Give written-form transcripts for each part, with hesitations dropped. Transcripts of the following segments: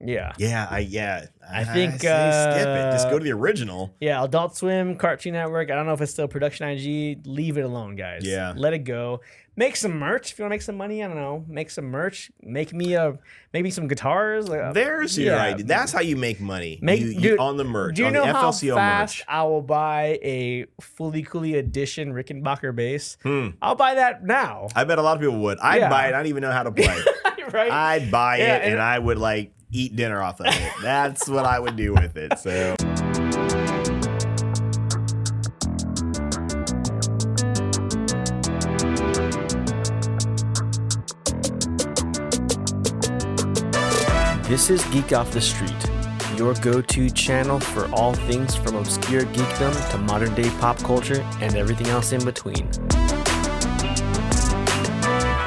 Yeah. I think say skip it. Just go to the original. Yeah, Adult Swim, Cartoon Network. I don't know if it's still Production IG. Leave it alone, guys. Yeah. Let it go. Make some merch if you want to make some money. I don't know. Make some merch. Make me some guitars. There's your idea. That's how you make money. On the merch. Do you on know the how FLCL fast merch. I will buy a Fooly Cooly edition Rickenbacker bass? I'll buy that now. I bet a lot of people would. I'd buy it. I don't even know how to play. Right? I'd buy it and I would eat dinner off of it. That's what I would do with it. So. This is Geek Off The Street, your go-to channel for all things from obscure geekdom to modern-day pop culture and everything else in between.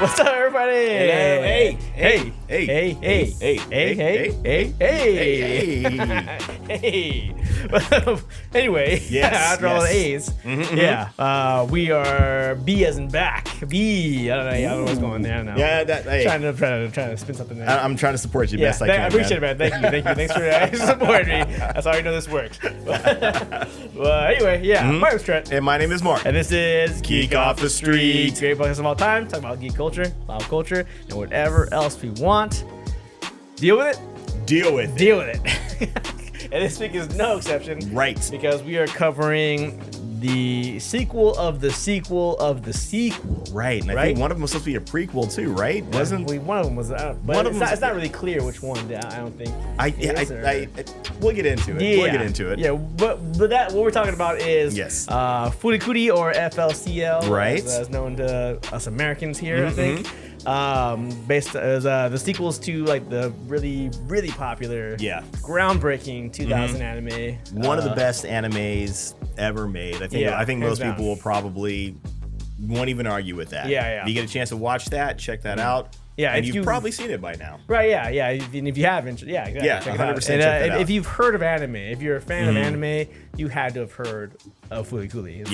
What's up, everybody? Hello. Hey. Anyway, after all the A's, we are B as in back. B. I don't know what's going on there now. Yeah, trying to spin something there. I'm trying to support you best I can. I appreciate it, man. Thank you. Thanks for supporting me. That's how I know this works. Well, anyway, my name's Trent. And my name is Marc. And this is Geek Off The Street. Great podcast of all time. Talk about geek culture, pop culture, and whatever else we want. Deal with it? Deal with it. And this week is no exception. Right. Because we are covering the sequel of the sequel of the sequel. Right. And I think one of them was supposed to be a prequel too, right? Wasn't one of them was but it's not really clear which one. I don't think. We'll get into it. Yeah. We'll get into it. Yeah, but what we're talking about is Fooly Cooly or FLCL, right? As known to us Americans here, I think. Based as the sequels to the really, really popular, groundbreaking 2000 anime. One of the best animes ever made. I think most people will probably won't even argue with that. Yeah. If you get a chance to watch that, check that out. Yeah, and you've probably seen it by now. Right, yeah. And if you haven't, exactly. Yeah, check 100% it check that out. If you've heard of anime, if you're a fan of anime, you had to have heard of Fooly Cooly.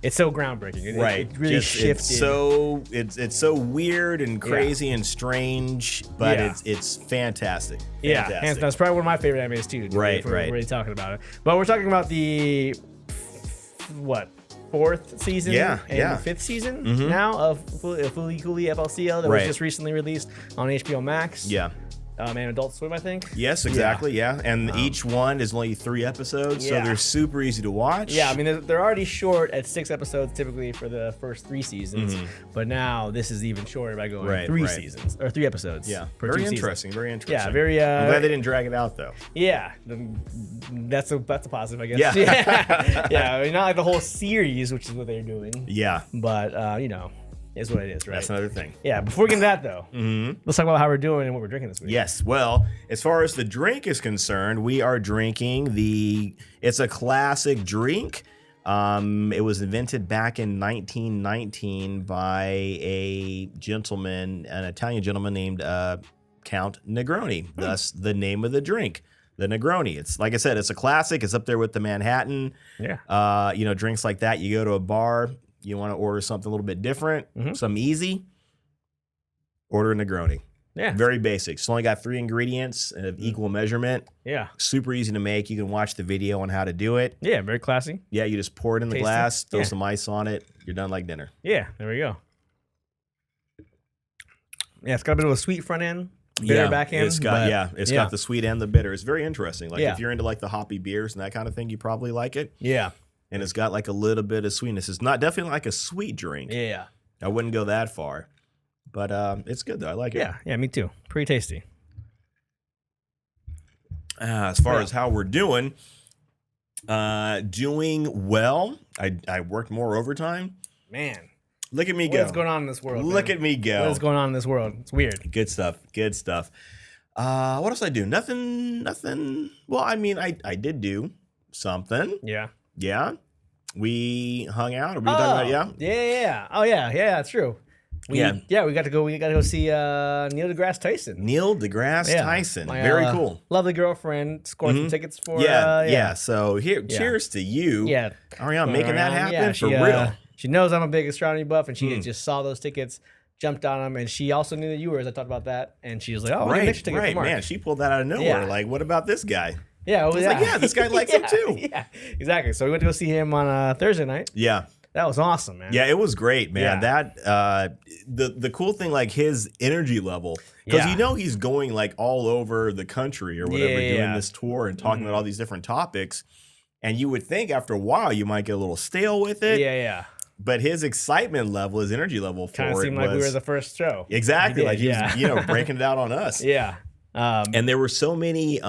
It's so groundbreaking. It really shifted. It's so weird and crazy and strange, but it's fantastic. Yeah, that's probably one of my favorite animes too. Right. We're really talking about it. But we're talking about the fourth season and fifth season now of Fooly Cooly FLCL that was just recently released on HBO Max. Yeah. And Adult Swim, I think. Yes, exactly. Yeah, and each one is only 3 episodes, so they're super easy to watch. Yeah, I mean they're already short at 6 episodes typically for the first 3 seasons, but now this is even shorter by going 3 seasons or 3 episodes. Yeah, per very 2 interesting. seasons. Very interesting. Yeah, very. I'm glad they didn't drag it out though. Yeah, that's a positive, I guess. Yeah. I mean, not like the whole series, which is what they're doing. Yeah, but is what it is, right? That's another thing. Yeah, before we get into that, though, let's talk about how we're doing and what we're drinking this week. Yes, well, as far as the drink is concerned, we are drinking it's a classic drink. It was invented back in 1919 by an Italian gentleman named Count Negroni, thus the name of the drink. The Negroni. It's like I said, it's a classic. It's up there with the Manhattan. Yeah. Drinks like that. You go to a bar, you want to order something a little bit different, some easy, order a Negroni. Yeah. Very basic. It's only got 3 ingredients of equal measurement. Yeah. Super easy to make. You can watch the video on how to do it. Yeah, very classy. Yeah, you just pour it in the glass, throw some ice on it. You're done like dinner. Yeah, there we go. Yeah, it's got a bit of a sweet front end, bitter back end. It's got the sweet and the bitter. It's very interesting. If you're into the hoppy beers and that kind of thing, you probably like it. Yeah. And it's got a little bit of sweetness. It's definitely like a sweet drink. Yeah. I wouldn't go that far. But it's good, though. I like it. Yeah, me too. Pretty tasty. As far as how we're doing well. I worked more overtime. Man. Look at me go. What's going on in this world? Look at me go. What's going on in this world? It's weird. Good stuff. What else did I do? Nothing. Well, I mean, I did do something. Yeah. Yeah. We hung out. Are we talking about Yeah. Oh yeah, that's true. We got to go see Neil deGrasse Tyson. Neil deGrasse Tyson. My, very cool. Lovely girlfriend scored some tickets for So cheers to you. Yeah. Ariana making that happen for she, real. She knows I'm a big astronomy buff, and she just saw those tickets. jumped on him, and she also knew that you were, as I talked about that, and she was like, "Oh, right, right, man, she pulled that out of nowhere. Yeah. Like, what about this guy? Yeah, I was like, yeah, this guy likes him too. Yeah, exactly. So we went to go see him on Thursday night. Yeah. That was awesome, man. Yeah, it was great, man. Yeah. That the cool thing, like his energy level, because he's going like all over the country or whatever, doing this tour and talking about all these different topics. And you would think after a while you might get a little stale with it. Yeah. But his excitement level, his energy level for kind of seemed like we were the first show. Exactly, like he was, breaking it out on us. Yeah. And there were so many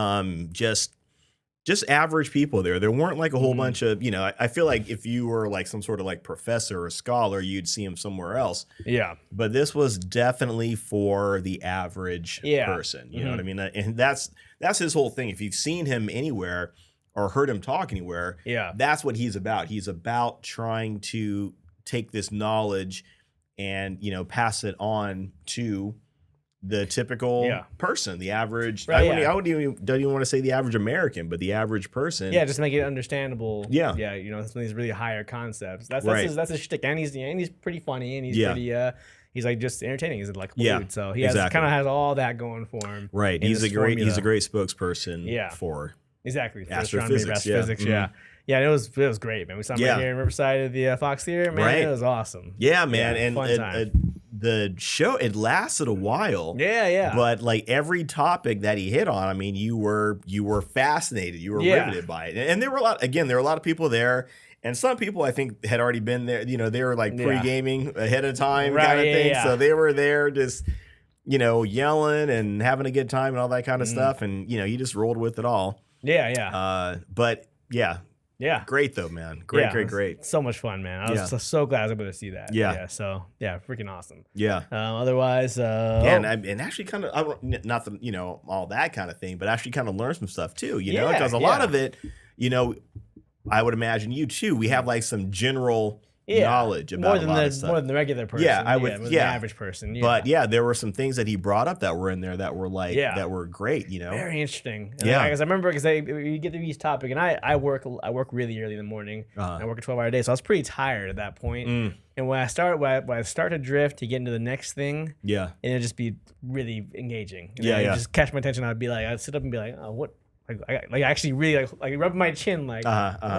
just average people there. There weren't like a whole bunch of, I feel like if you were like some sort of like professor or scholar, you'd see him somewhere else. Yeah. But this was definitely for the average person. You know what I mean? And that's his whole thing. If you've seen him anywhere or heard him talk anywhere, that's what he's about. He's about trying to take this knowledge and, pass it on to the typical person, the average. Right, don't even want to say the average American, but the average person. Yeah, just make it understandable. Yeah, some of these really higher concepts. That's his shtick, and he's pretty funny, and he's pretty. He's like just entertaining. He's like dude, so he kind of has all that going for him. Right, he's a great spokesperson. For exactly for astrophysics. Physics. Yeah, and it was great, man. We saw him right here in Riverside at the Fox Theater, man. It was awesome. Yeah, man, and the show, it lasted a while. Yeah. But like every topic that he hit on, I mean, you were fascinated. You were riveted by it. And there were a lot of people there. And some people I think had already been there. They were like pre-gaming ahead of time kind of thing. Yeah. So they were there just, yelling and having a good time and all that kind of stuff. And, you just rolled with it all. Yeah. But yeah. Yeah. Great though, man. Great. So much fun, man. I was so glad I was able to see that. Yeah. So freaking awesome. Yeah. Otherwise, and actually kind of, not the, all that kind of thing, but actually kind of learn some stuff too, because a lot of it, I would imagine you too, we have like some general knowledge about a lot of stuff. More than the regular person. The average person. Yeah. But there were some things that he brought up that were in there that were like that were great. Very interesting. And I remember because you get to each topic, and I work really early in the morning. I work a 12-hour day, so I was pretty tired at that point. And when I start to drift to get into the next thing, and it'd just be really engaging. Just catch my attention. I'd sit up and be like, oh, what? Like actually really like rubbing my chin what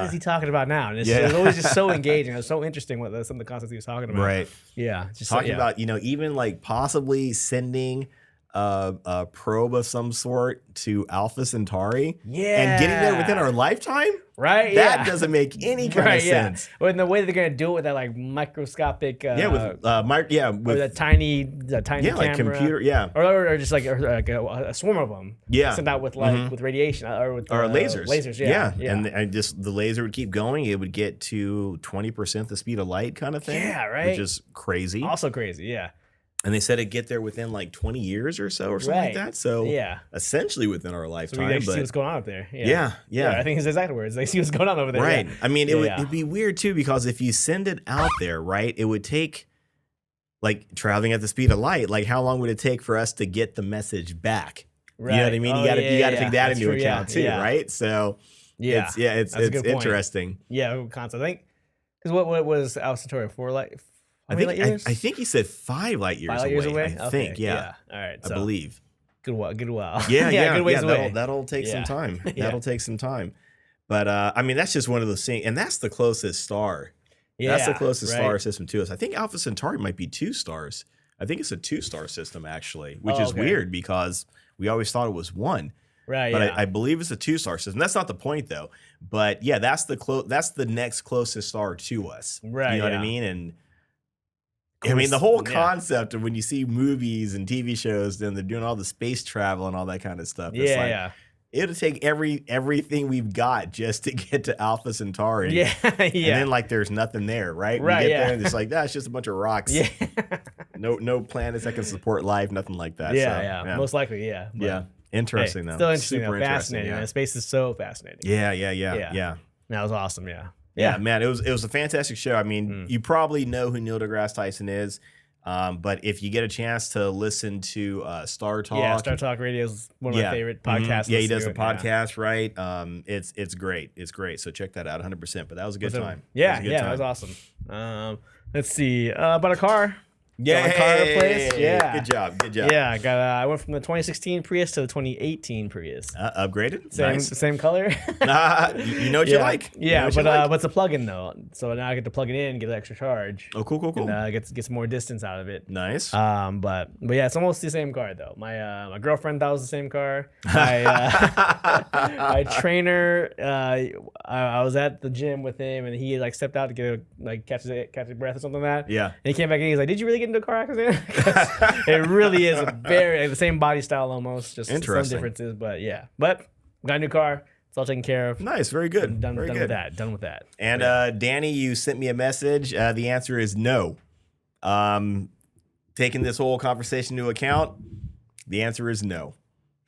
is he talking about now? And it's always just so engaging. It was so interesting what some of the concepts he was talking about. Right. Yeah. Just talking about even like possibly sending a probe of some sort to Alpha Centauri. Yeah. And getting there within our lifetime. Right. That doesn't make any kind of sense. Well, and the way they're gonna do it with that like microscopic. With that tiny camera. Like computer. Yeah. Or just like a swarm of them. Yeah. Sent out with with radiation or with lasers. Lasers. Yeah. And just the laser would keep going. It would get to 20% the speed of light, kind of thing. Yeah. Right. Which is crazy. Also crazy. Yeah. And they said it'd get there within like 20 years or so or something like that. So essentially within our lifetime. So we actually see what's going on up there. Yeah. I think his exact words. They see what's going on over there. Right. I mean, it'd be weird too, because if you send it out there, right, it would take like traveling at the speed of light. Like how long would it take for us to get the message back? Right. You know what I mean? You got to take that into account too, right? So it's interesting. Yeah, concept. I think because what was Alpha Centauri for like? I think he said 5 light years away. I think, yeah. All right, I believe. Good while. Yeah, good ways away. That'll take some time. That'll take some time. But I mean, that's just one of those things, and that's the closest star. Yeah, that's the closest star system to us. I think Alpha Centauri might be 2 stars. I think it's a 2-star system actually, which is weird because we always thought it was 1. Right. But I believe it's a 2-star system. That's not the point though. But yeah, that's the next closest star to us. Right. You know what I mean? And I mean, the whole concept of when you see movies and TV shows, then they're doing all the space travel and all that kind of stuff. It's it'll take everything we've got just to get to Alpha Centauri. Yeah. And then like there's nothing there, right? Right. We get there and it's like, that's just a bunch of rocks. Yeah. No planets that can support life, nothing like that. Yeah. Most likely, yeah. But, yeah. Interesting though. Still interesting. Super fascinating. Man. Space is so fascinating. Yeah. That was awesome. Yeah, man, it was a fantastic show. I mean, you probably know who Neil deGrasse Tyson is, but if you get a chance to listen to Star Talk, Star Talk Radio is one of my favorite podcasts. Yeah, he does the podcast, right? It's great. It's great. So check that out, 100%. But that was a good time. That was awesome. Let's see about a car. Yeah, car replaced. Yeah, good job. Yeah, I went from the 2016 Prius to the 2018 Prius. Upgraded. Same color. You know what you like. Yeah, but it's a plug-in though, so now I get to plug it in and get an extra charge. Oh, cool. And get some more distance out of it. Nice. But yeah, it's almost the same car though. My girlfriend thought it was the same car. My trainer, I was at the gym with him, and he like stepped out to get catch his breath or something like that. Yeah. And he came back in. He's like, "Did you really get into a car accident?" It really is very the same body style almost, just some differences. But yeah, got a new car. It's all taken care of. Nice, very good. Done very with good. that. And Danny, you sent me a message. The answer is no. Taking this whole conversation into account, the answer is no.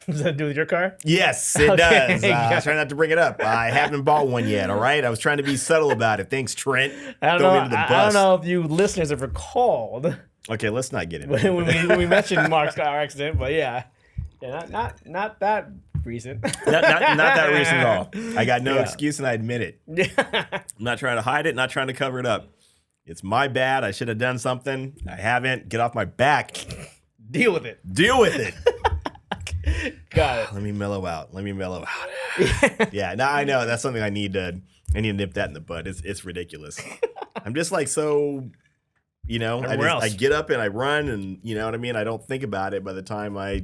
Does that do with your car? Yes, it does. I was trying not to bring it up. I haven't bought one yet, all right? I was trying to be subtle about it. Thanks, Trent. I don't know if you listeners have recalled. Okay, let's not get into it. when we mentioned Mark's car accident, but yeah, not that recent. not that recent at all. I got no excuse, and I admit it. I'm not trying to hide it, not trying to cover it up. It's my bad. I should have done something. I haven't. Get off my back. Deal with it. Got it. Let me mellow out. Yeah, now I know that's something I need to nip that in the bud. It's ridiculous. I'm just like so, I get up and I run, and you know what I mean. I don't think about it by the time I,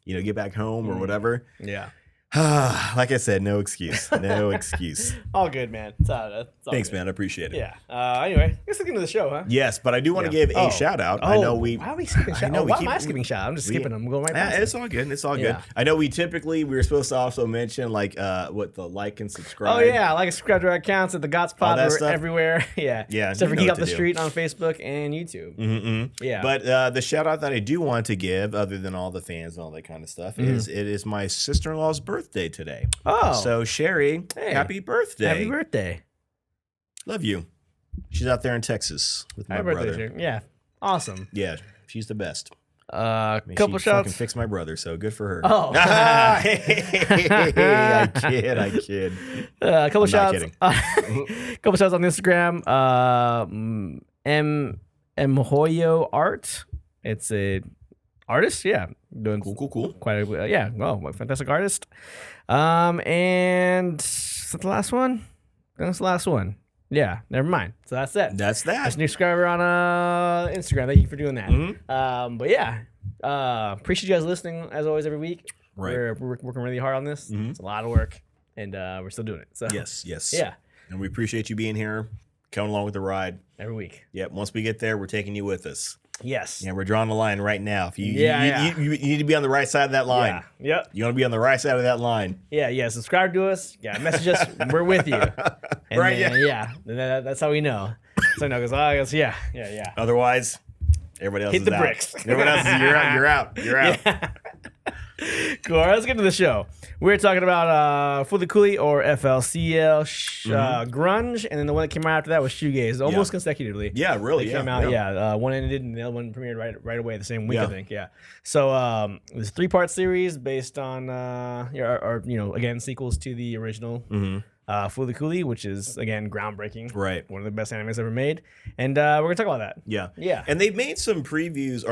get back home or whatever. Yeah. Like I said, no excuse. All good, man. Thanks, good. man. I appreciate it. Yeah. Anyway, let's get into the show, huh? Yes, but I do want to give a shout out. I know why are we skipping shout? Why am I skipping shout? I'm just skipping them. I'm going right past It's all good. I know we were supposed to also mention the like and subscribe. Oh yeah, like and subscribe to our accounts at the Gotspot. We're everywhere. Yeah. Except for Geek Off The Street on Facebook and YouTube. Mm-hmm. Yeah. But the shout out that I do want to give, other than all the fans and all that kind of stuff, is it is my sister-in-law's birthday today. Oh. So Sherry, happy birthday. Happy birthday. Love you. She's out there in Texas with my brother. Birthday, yeah. Awesome. Yeah, she's the best. Couple she shots. Fucking fixed my brother, so good for her. Oh. I kid. A couple shots. Kidding. Couple shots on Instagram. Mhoyo Art. It's a artist, yeah. Doing cool. Quite a a fantastic artist. And is that the last one? That's the last one. Yeah, never mind. So that's it. That's a new subscriber on Instagram. Thank you for doing that. Mm-hmm. But yeah, appreciate you guys listening as always every week. Right. We're working really hard on this. Mm-hmm. It's a lot of work, and we're still doing it. So yes. Yeah. And we appreciate you being here, coming along with the ride. Every week. Yep. Once we get there, we're taking you with us. Yes. Yeah, we're drawing the line right now. If you need to be on the right side of that line. Yeah. Yep. You want to be on the right side of that line. Yeah. Subscribe to us. Yeah. Message us. We're with you. And right. Then, that's how we know. So no, because yeah. Otherwise, everybody else hit is the out. bricks. Everybody else is you're out. Yeah. Cool. All right, let's get to the show. We're talking about Fooly Cooly or FLCL Grunge, and then the one that came out after that was Shoegaze, almost consecutively. Yeah, really. Came out. One ended and the other one premiered right away the same week, I think. Yeah. So it's a 3-part series based on again sequels to the original. Fooly Cooly, which is again groundbreaking, right? One of the best animes ever made, and we're gonna talk about that. Yeah. And they've made some previews,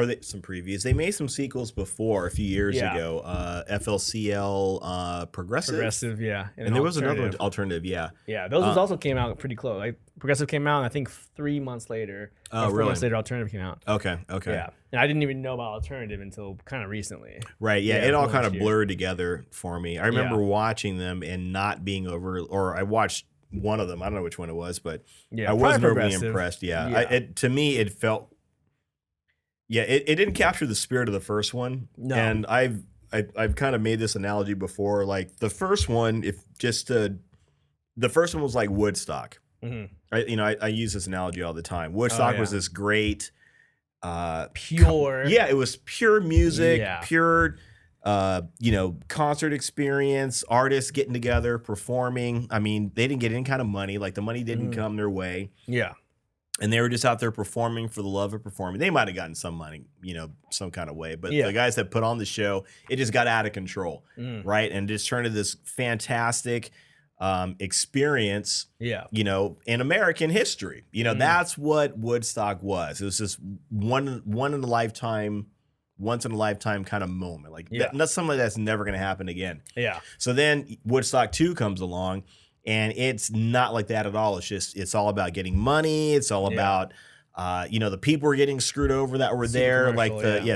They made some sequels before a few years ago. FLCL Progressive, and there was another alternative, yeah. Those ones also came out pretty close. Like Progressive came out, and I think 3 months later. Oh, 4 really? months later, Alternative came out. Okay. Yeah, and I didn't even know about Alternative until kind of recently. Right. Yeah. It all kind of blurred together for me. I remember watching them and not being or I watched one of them. I don't know which one it was, but I wasn't overly impressed. To me, it felt. Yeah, it didn't capture the spirit of the first one. No. And I've kind of made this analogy before. Like the first one, the first one was like Woodstock. Mm-hmm. I use this analogy all the time. Woodstock was this great, pure. It was pure music, pure, concert experience, artists getting together, performing. I mean, they didn't get any kind of money. Like the money didn't come their way. Yeah. And they were just out there performing for the love of performing. They might have gotten some money, some kind of way. But the guys that put on the show, it just got out of control, right? And just turned into this fantastic, experience, in American history. That's what Woodstock was. It was just once in a lifetime kind of moment. That's something that's never going to happen again. Yeah. So then Woodstock 2 comes along, and it's not like that at all. It's all about getting money. It's all about, the people were getting screwed over that were there.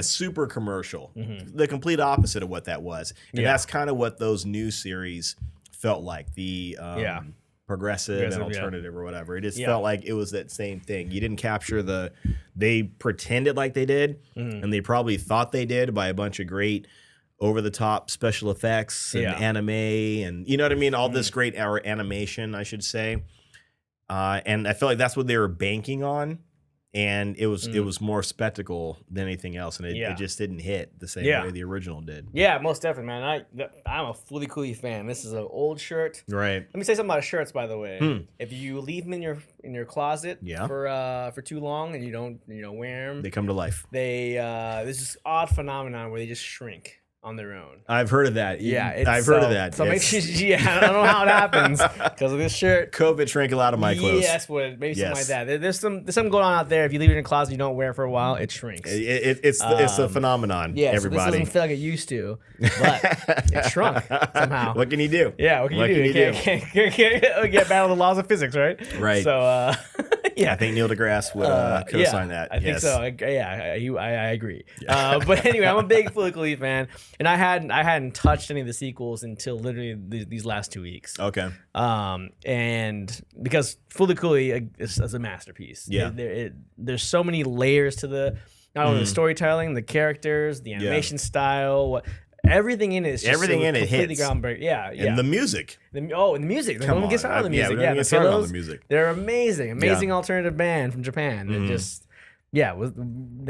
Super commercial. Mm-hmm. The complete opposite of what that was. And that's kind of what those new series felt like. The progressive and alternative or whatever. It just felt like it was that same thing. You didn't capture they pretended like they did, and they probably thought they did by a bunch of great over-the-top special effects and anime and, you know what I mean? All this great animation, I should say. And I feel like that's what they were banking on. And it was more spectacle than anything else, and it just didn't hit the same way the original did. Yeah, most definitely, man. I'm a Fooly Cooly fan. This is an old shirt. Right. Let me say something about shirts, by the way. If you leave them in your closet for too long and you don't wear them, they come to life. There's this odd phenomenon where they just shrink on their own. I've heard of that. Yeah, I've heard of that. So make sure, I don't know how it happens because of this shirt. COVID shrank a lot of my clothes. Yeah, that's what. Maybe something like that. There's something going on out there. If you leave it in your closet, you don't wear it for a while, it shrinks. It's a phenomenon. Yeah, everybody. So this doesn't feel like it used to, but it shrunk somehow. What can you do? Yeah, what can you do? Can't battle the laws of physics, right? Right. So. Yeah, I think Neil deGrasse would co-sign that. I think so. I agree. Yeah. But anyway, I'm a big Fooly Cooly fan, and I hadn't touched any of the sequels until literally these last 2 weeks. Okay. And because Fooly Cooly is a masterpiece. Yeah. There's so many layers to not only the storytelling, the characters, the animation style. Everything in it is just completely groundbreaking. Yeah. And the music. The music. Come on. Get started on the music. Yeah, the pillows. They're amazing. Amazing alternative band from Japan. And just, they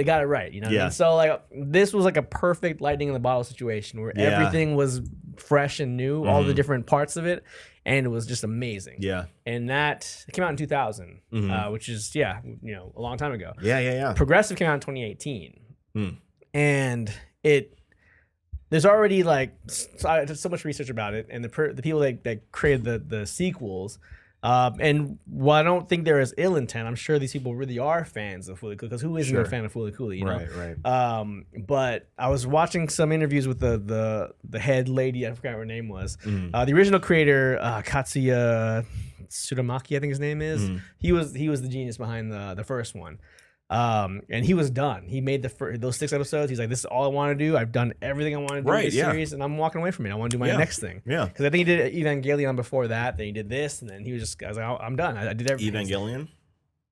got it right. You know. Yeah. And so this was like a perfect lightning in the bottle situation where everything was fresh and new, all the different parts of it, and it was just amazing. Yeah. And it came out in 2000, which is a long time ago. Yeah. Progressive came out in 2018, and there's already I did so much research about it, and the people that created the sequels, and while I don't think they're as ill intent, I'm sure these people really are fans of Fooly Cooly, because who isn't a fan of Fooly Cooly, you know? Right. But I was watching some interviews with the head lady, I forgot what her name was. The original creator, Katsuya Tsuramaki, I think his name is. He was the genius behind the first one. And he was done. He made those 6 episodes. He's like, this is all I want to do. I've done everything I want to do in this series, and I'm walking away from it. I want to do my next thing. Yeah. Because I think he did Evangelion before that. Then he did this, and then I was like, oh, I'm done. I did everything. Evangelion?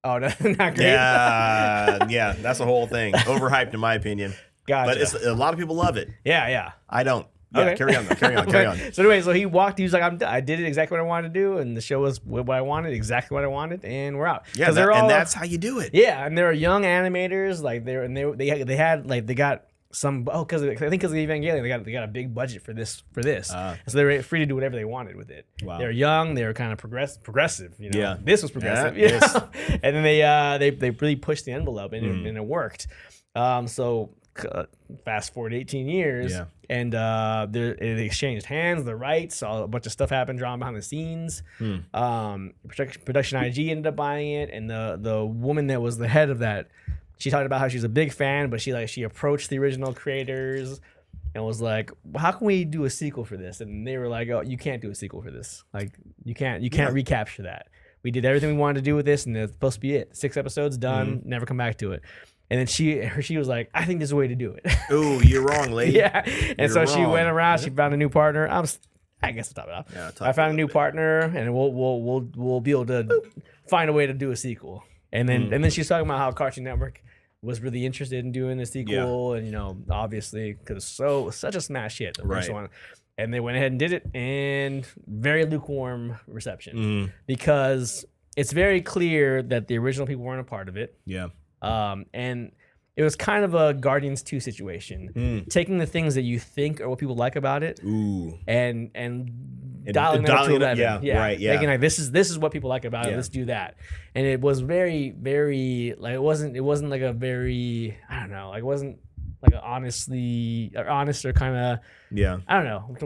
Oh, no, not great. Yeah, that's the whole thing. Overhyped, in my opinion. Gotcha. But a lot of people love it. Yeah. I don't. Yeah, okay. Carry on. So anyway, he walked. He was like, I did it exactly what I wanted to do, and the show was what I wanted, exactly what I wanted, and we're out. Yeah, and that's how you do it. Yeah, and there are young animators they got some because of Evangelion they got a big budget for this, so they were free to do whatever they wanted with it. Wow. They were young, they were kind of progressive. You know? Yeah, this was progressive. Yeah. And then they really pushed the envelope, and it worked. So fast forward 18 years, and it exchanged hands, the rights, a bunch of stuff happened, drama behind the scenes. Production IG ended up buying it, and the woman that was the head of that, she talked about how she's a big fan, but she approached the original creators and was like, how can we do a sequel for this? And they were like, oh, you can't do a sequel for this. Like, you can't recapture that. We did everything we wanted to do with this, and that's supposed to be it. 6 episodes, done, never come back to it. And then she was like, I think there's a way to do it. Ooh, you're wrong, lady. Yeah. And so she went around, she found a new partner. I guess I'll top it off. Yeah, I found a new partner, and we'll be able to find a way to do a sequel. And then she's talking about how Cartoon Network was really interested in doing a sequel, and obviously because such a smash hit, the first one. And they went ahead and did it, and very lukewarm reception because it's very clear that the original people weren't a part of it. Yeah. And it was kind of a Guardians 2 situation, taking the things that you think are what people like about it, and dialing them up to 11. Making like this is what people like about it. Let's do that. And it was very, very it wasn't like a very, I don't know, like it wasn't like honest or kind of I don't know.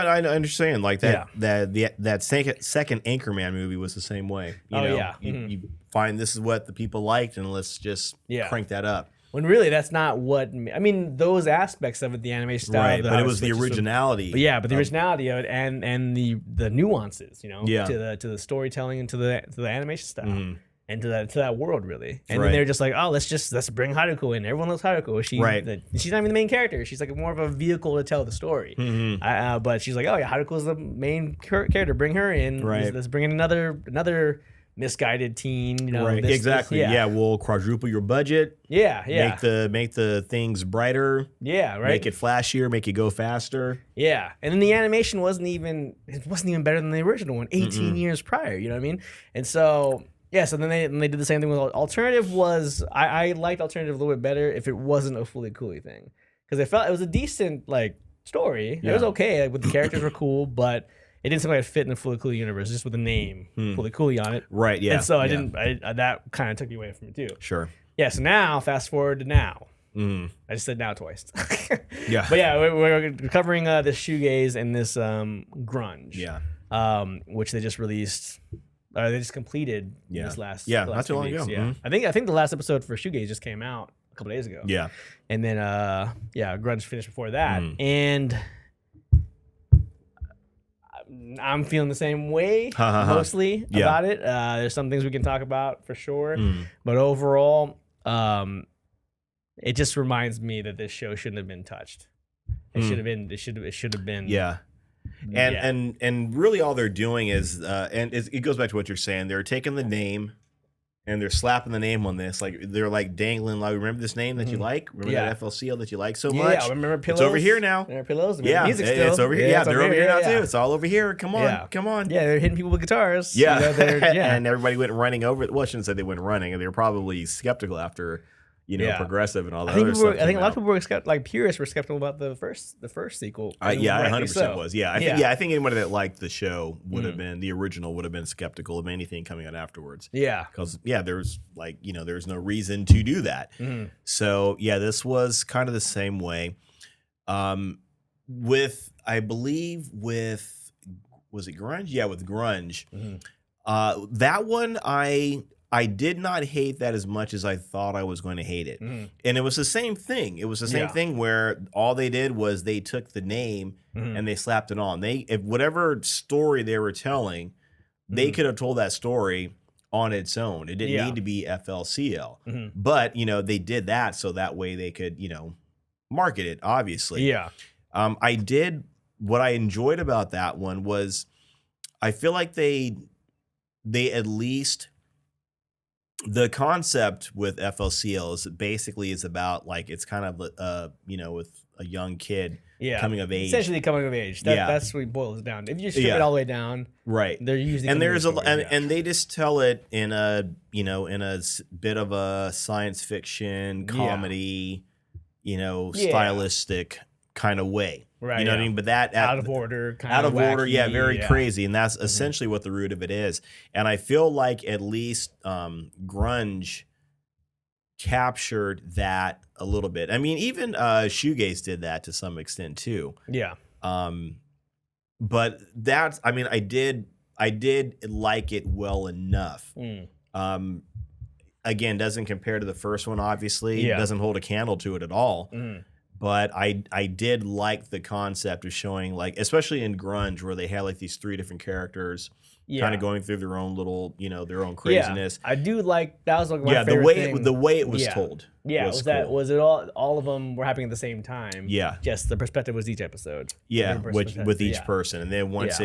I understand like that. That second Anchorman movie was the same way. You find this is what the people liked, and let's just crank that up. When really that's not what I mean. Those aspects of it, the animation style, right? But it was the originality. But the originality of it, and the nuances, to the storytelling and to the animation style. And to that world, really. And then they're just like, oh, let's bring Haruko in. Everyone loves Haruko. She's not even the main character. She's like more of a vehicle to tell the story. But she's like, oh yeah, Haruko's the main character. Bring her in. Right. Let's bring in another misguided teen. Exactly. We'll quadruple your budget. Make the things brighter. Make it flashier. Make it go faster. Yeah. And then the animation wasn't even better than the original one. 18 years prior. You know what I mean? And so. Yeah, so then they did the same thing with Alternative. I liked Alternative a little bit better if it wasn't a Fooly Cooly thing, because I felt it was a decent story. It was okay, with the characters were cool, but it didn't seem like it fit in the Fooly Cooly universe just with the name Fooly Cooly on it. Right. Yeah. And so that kind of took me away from it too. Sure. Yeah. So now, fast forward to now. I just said now twice. But we're covering this shoegaze and this grunge. Yeah. Which they just released. They just completed this last not too long ago. Yeah, I think the last episode for Shoegaze just came out a couple days ago. Yeah, and then Grunge finished before that, and I'm feeling the same way mostly about it. There's some things we can talk about for sure, but overall, it just reminds me that this show shouldn't have been touched. It should have been. It should have been. Yeah. And really all they're doing is and it goes back to what you're saying. They're taking the name and they're slapping the name on this. Like they're like dangling, like, remember this name that you like? Remember that FLCL that you like so much? Yeah, remember Pillows? It's over here now. Remember Pillows? Yeah, music still. It's over here. Yeah, they're over here now too. It's all over here. Come on. Come on. Yeah, they're hitting people with guitars. Yeah. And everybody went running over. Well, I shouldn't say they went running. They were probably skeptical after Progressive and all that other stuff. I think a lot of people were like purists were skeptical about the first sequel. 100% was. Yeah, I think anybody that liked the show would have been, the original would have been skeptical of anything coming out afterwards. Yeah, because there's there's no reason to do that. So this was kind of the same way. Was it Grunge? Yeah, with Grunge. That one I did not hate that as much as I thought I was going to hate it. And it was the same thing. It was the same thing where all they did was they took the name and they slapped it on. If whatever story they were telling, they could have told that story on its own. It didn't need to be FLCL. But, they did that so that way they could, market it, obviously. Yeah. What I enjoyed about that one was I feel like they at least... The concept with FLCL is about like it's kind of with a young kid coming of age, essentially coming of age. That's what it boils down. If you strip it all the way down, right? They're usually and they just tell it in a bit of a science fiction comedy, stylistic kind of way. Right. You know what I mean? But that out of order, wacky, very crazy. And that's essentially what the root of it is. And I feel like at least Grunge captured that a little bit. I mean, even Shoegaze did that to some extent too. Yeah. But that's, I mean, I did like it well enough. Again, doesn't compare to the first one, obviously. Yeah. Doesn't hold a candle to it at all. But I did like the concept of showing, like, especially in Grunge, where they had like these three different characters kind of going through their own little, their own craziness. I do like, that was like my favorite thing. The way it was told. Yeah, was it all of them were happening at the same time? Yeah. Just the perspective was each episode. Yeah, with each person. And then once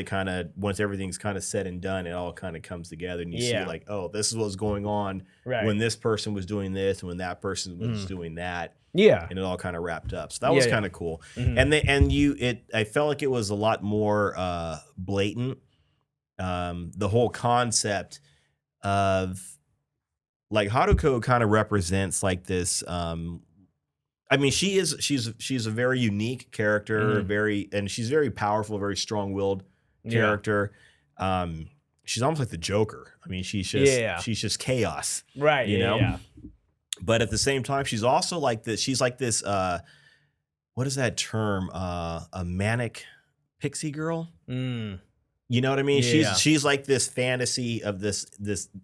everything's kind of said and done, it all kind of comes together and you see like, oh, this is what's going on when this person was doing this and when that person was doing that. Yeah. And it all kind of wrapped up. So that was kind of cool. I felt like it was a lot more blatant. The whole concept of like Haruko kind of represents like this. I mean, she's a very unique character, and she's very powerful, very strong-willed character. She's almost like the Joker. I mean, she's just chaos, right? You know. But at the same time, she's also like this. She's like this. What is that term? A manic pixie girl. You know what I mean? She's like this fantasy of this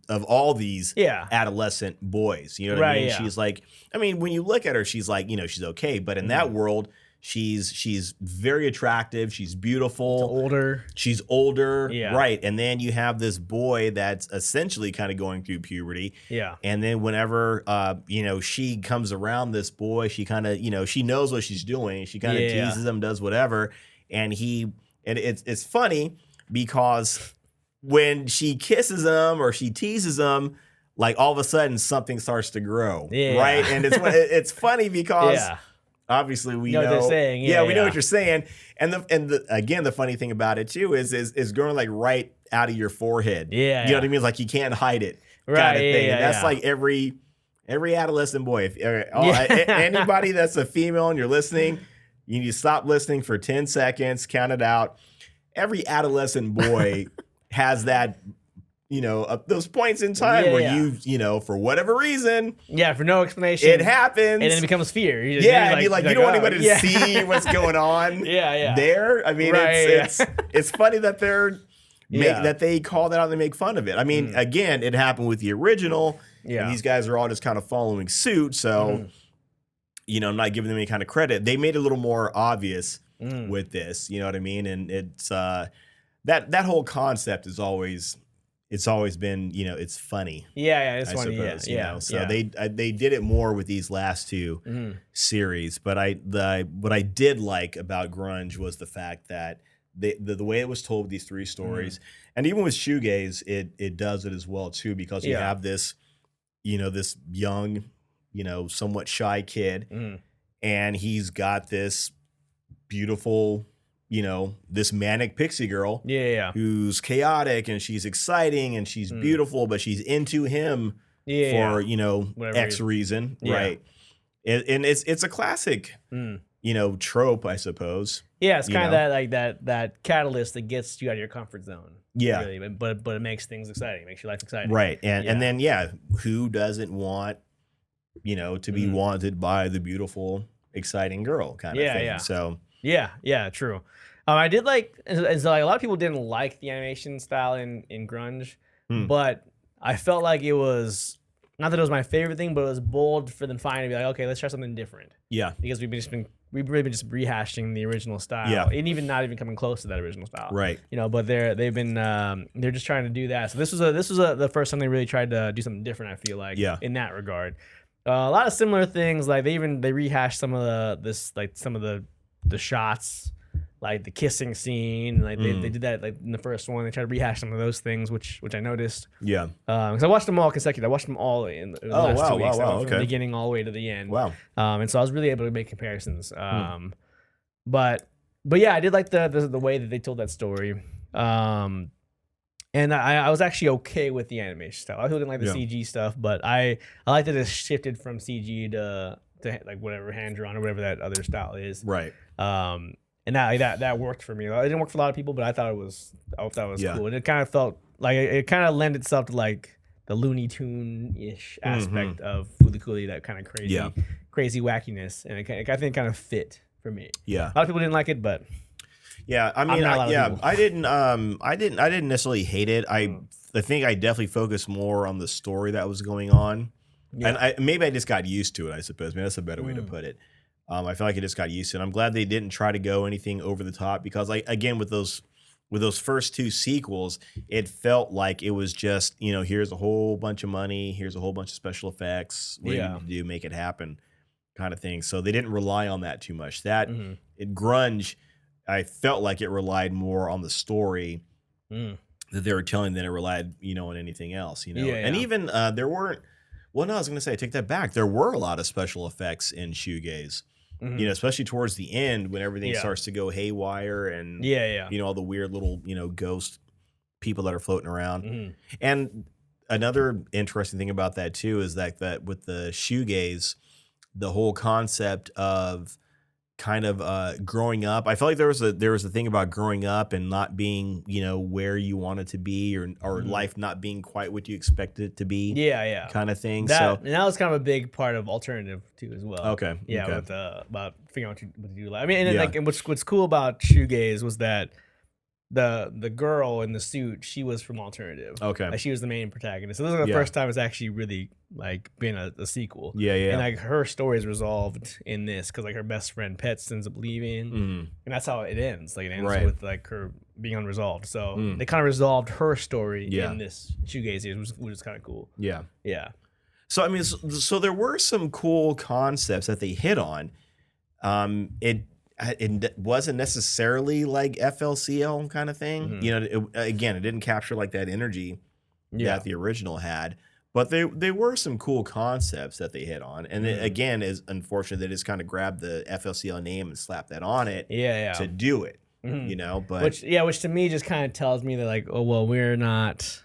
of all these adolescent boys. You know what I mean? She's like, I mean, when you look at her, she's like, you know, she's okay. But in that world, she's very attractive. She's beautiful. She's older. Yeah. Right. And then you have this boy that's essentially kind of going through puberty. Yeah. And then whenever you know, she comes around this boy, she kind of, you know, she knows what she's doing. She kind of teases him, does whatever. And it's funny because when she kisses him or she teases him, like all of a sudden something starts to grow. Yeah. Right. And it's funny because obviously we know what they're saying. Yeah, we know what you're saying. And again, the funny thing about it too is growing like right out of your forehead. Yeah. You know what I mean? It's like you can't hide it. Right. Kind of thing. And that's like every adolescent boy. If anybody that's a female and you're listening, you need to stop listening for 10 seconds, count it out. Every adolescent boy has that, you know, those points in time where you know, for whatever reason. Yeah, for no explanation. It happens. And then it becomes fear. You don't want anybody to see what's going on there. I mean, it's funny that that they call that out and they make fun of it. I mean, again, it happened with the original. Yeah. And these guys are all just kind of following suit. So, you know, I'm not giving them any kind of credit. They made it a little more obvious with this. You know what I mean? And it's that whole concept is always been, you know, it's funny. Yeah, it's funny. Suppose, you know? So they did it more with these last two series. But what I did like about Grunge was the fact that the way it was told with these three stories, and even with Shoegaze, it does it as well too, because you have this, you know, this young, you know, somewhat shy kid, and he's got this beautiful, you know, this manic pixie girl who's chaotic and she's exciting and she's beautiful, but she's into him for, you know, whatever X reason. Right. And it's a classic, you know, trope, I suppose. Yeah. It's kind of that catalyst that gets you out of your comfort zone. Yeah. Really, but it makes things exciting. It makes your life exciting. Right. And then, who doesn't want, you know, to be wanted by the beautiful, exciting girl kind of thing. So. Yeah, true. I did like a lot of people didn't like the animation style in Grunge, but I felt like it was, not that it was my favorite thing, but it was bold for them finally to be like, okay, let's try something different. Yeah. Because we've really been just rehashing the original style. Yeah. And even not even coming close to that original style. Right. You know, but they're just trying to do that. So this was the first time they really tried to do something different, I feel like, in that regard. A lot of similar things, like they rehashed some of the shots, like the kissing scene, like they did that like in the first one. They tried to rehash some of those things, which I noticed. Yeah. Because I watched them all consecutive. I watched them all in the last 2 weeks. From the beginning all the way to the end. Wow. And so I was really able to make comparisons. But yeah, I did like the way that they told that story. And I was actually okay with the animation stuff. I didn't like the CG stuff, but I like that it shifted from CG to like whatever hand drawn or whatever that other style is. Right. And that worked for me. It didn't work for a lot of people, but I thought it was cool. And it kind of felt like it kind of lent itself to like the Looney Tune-ish aspect of Fooly Cooly, that kind of crazy wackiness, and I think kind of fit for me. Yeah. A lot of people didn't like it, but I mean, I didn't necessarily hate it. I think I definitely focused more on the story that was going on. Yeah. And maybe I just got used to it, I suppose. Maybe that's a better way to put it. I feel like I just got used to it. I'm glad they didn't try to go anything over the top, because, like, again, with those first two sequels, it felt like it was just, you know, here's a whole bunch of money, here's a whole bunch of special effects, what do you need to do, make it happen, kind of thing. So they didn't rely on that too much. That in Grunge, I felt like it relied more on the story that they were telling than it relied, you know, on anything else, you know. And even there weren't. Well, no, I was going to say, take that back. There were a lot of special effects in Shoegaze. You know, especially towards the end when everything starts to go haywire and you know, all the weird little, you know, ghost people that are floating around. And another interesting thing about that too is that with the Shoegaze, the whole concept of kind of growing up. I felt like there was a thing about growing up and not being, where you wanted to be, or life not being quite what you expected it to be. Yeah. Kind of thing. And that was kind of a big part of alternative too as well. Okay. Yeah, okay. with about figuring out what to do. I mean, and what's cool about shoegaze was that the girl in the suit, she was from alternative. Okay. Like, she was the main protagonist. So this is the first time it's actually really like been a sequel. Yeah. And like her story is resolved in this because like her best friend Pets ends up leaving, and that's how it ends. Like it ends with like her being unresolved. So they kind of resolved her story in this shoegaze series, which is kind of cool. Yeah. Yeah. So I mean, so there were some cool concepts that they hit on. It wasn't necessarily like FLCL kind of thing. It didn't capture like that energy that the original had. But they were some cool concepts that they hit on. And it, again, is unfortunate they just kind of grabbed the FLCL name and slapped that on it to do it. But which to me just kind of tells me that like, oh well, we're not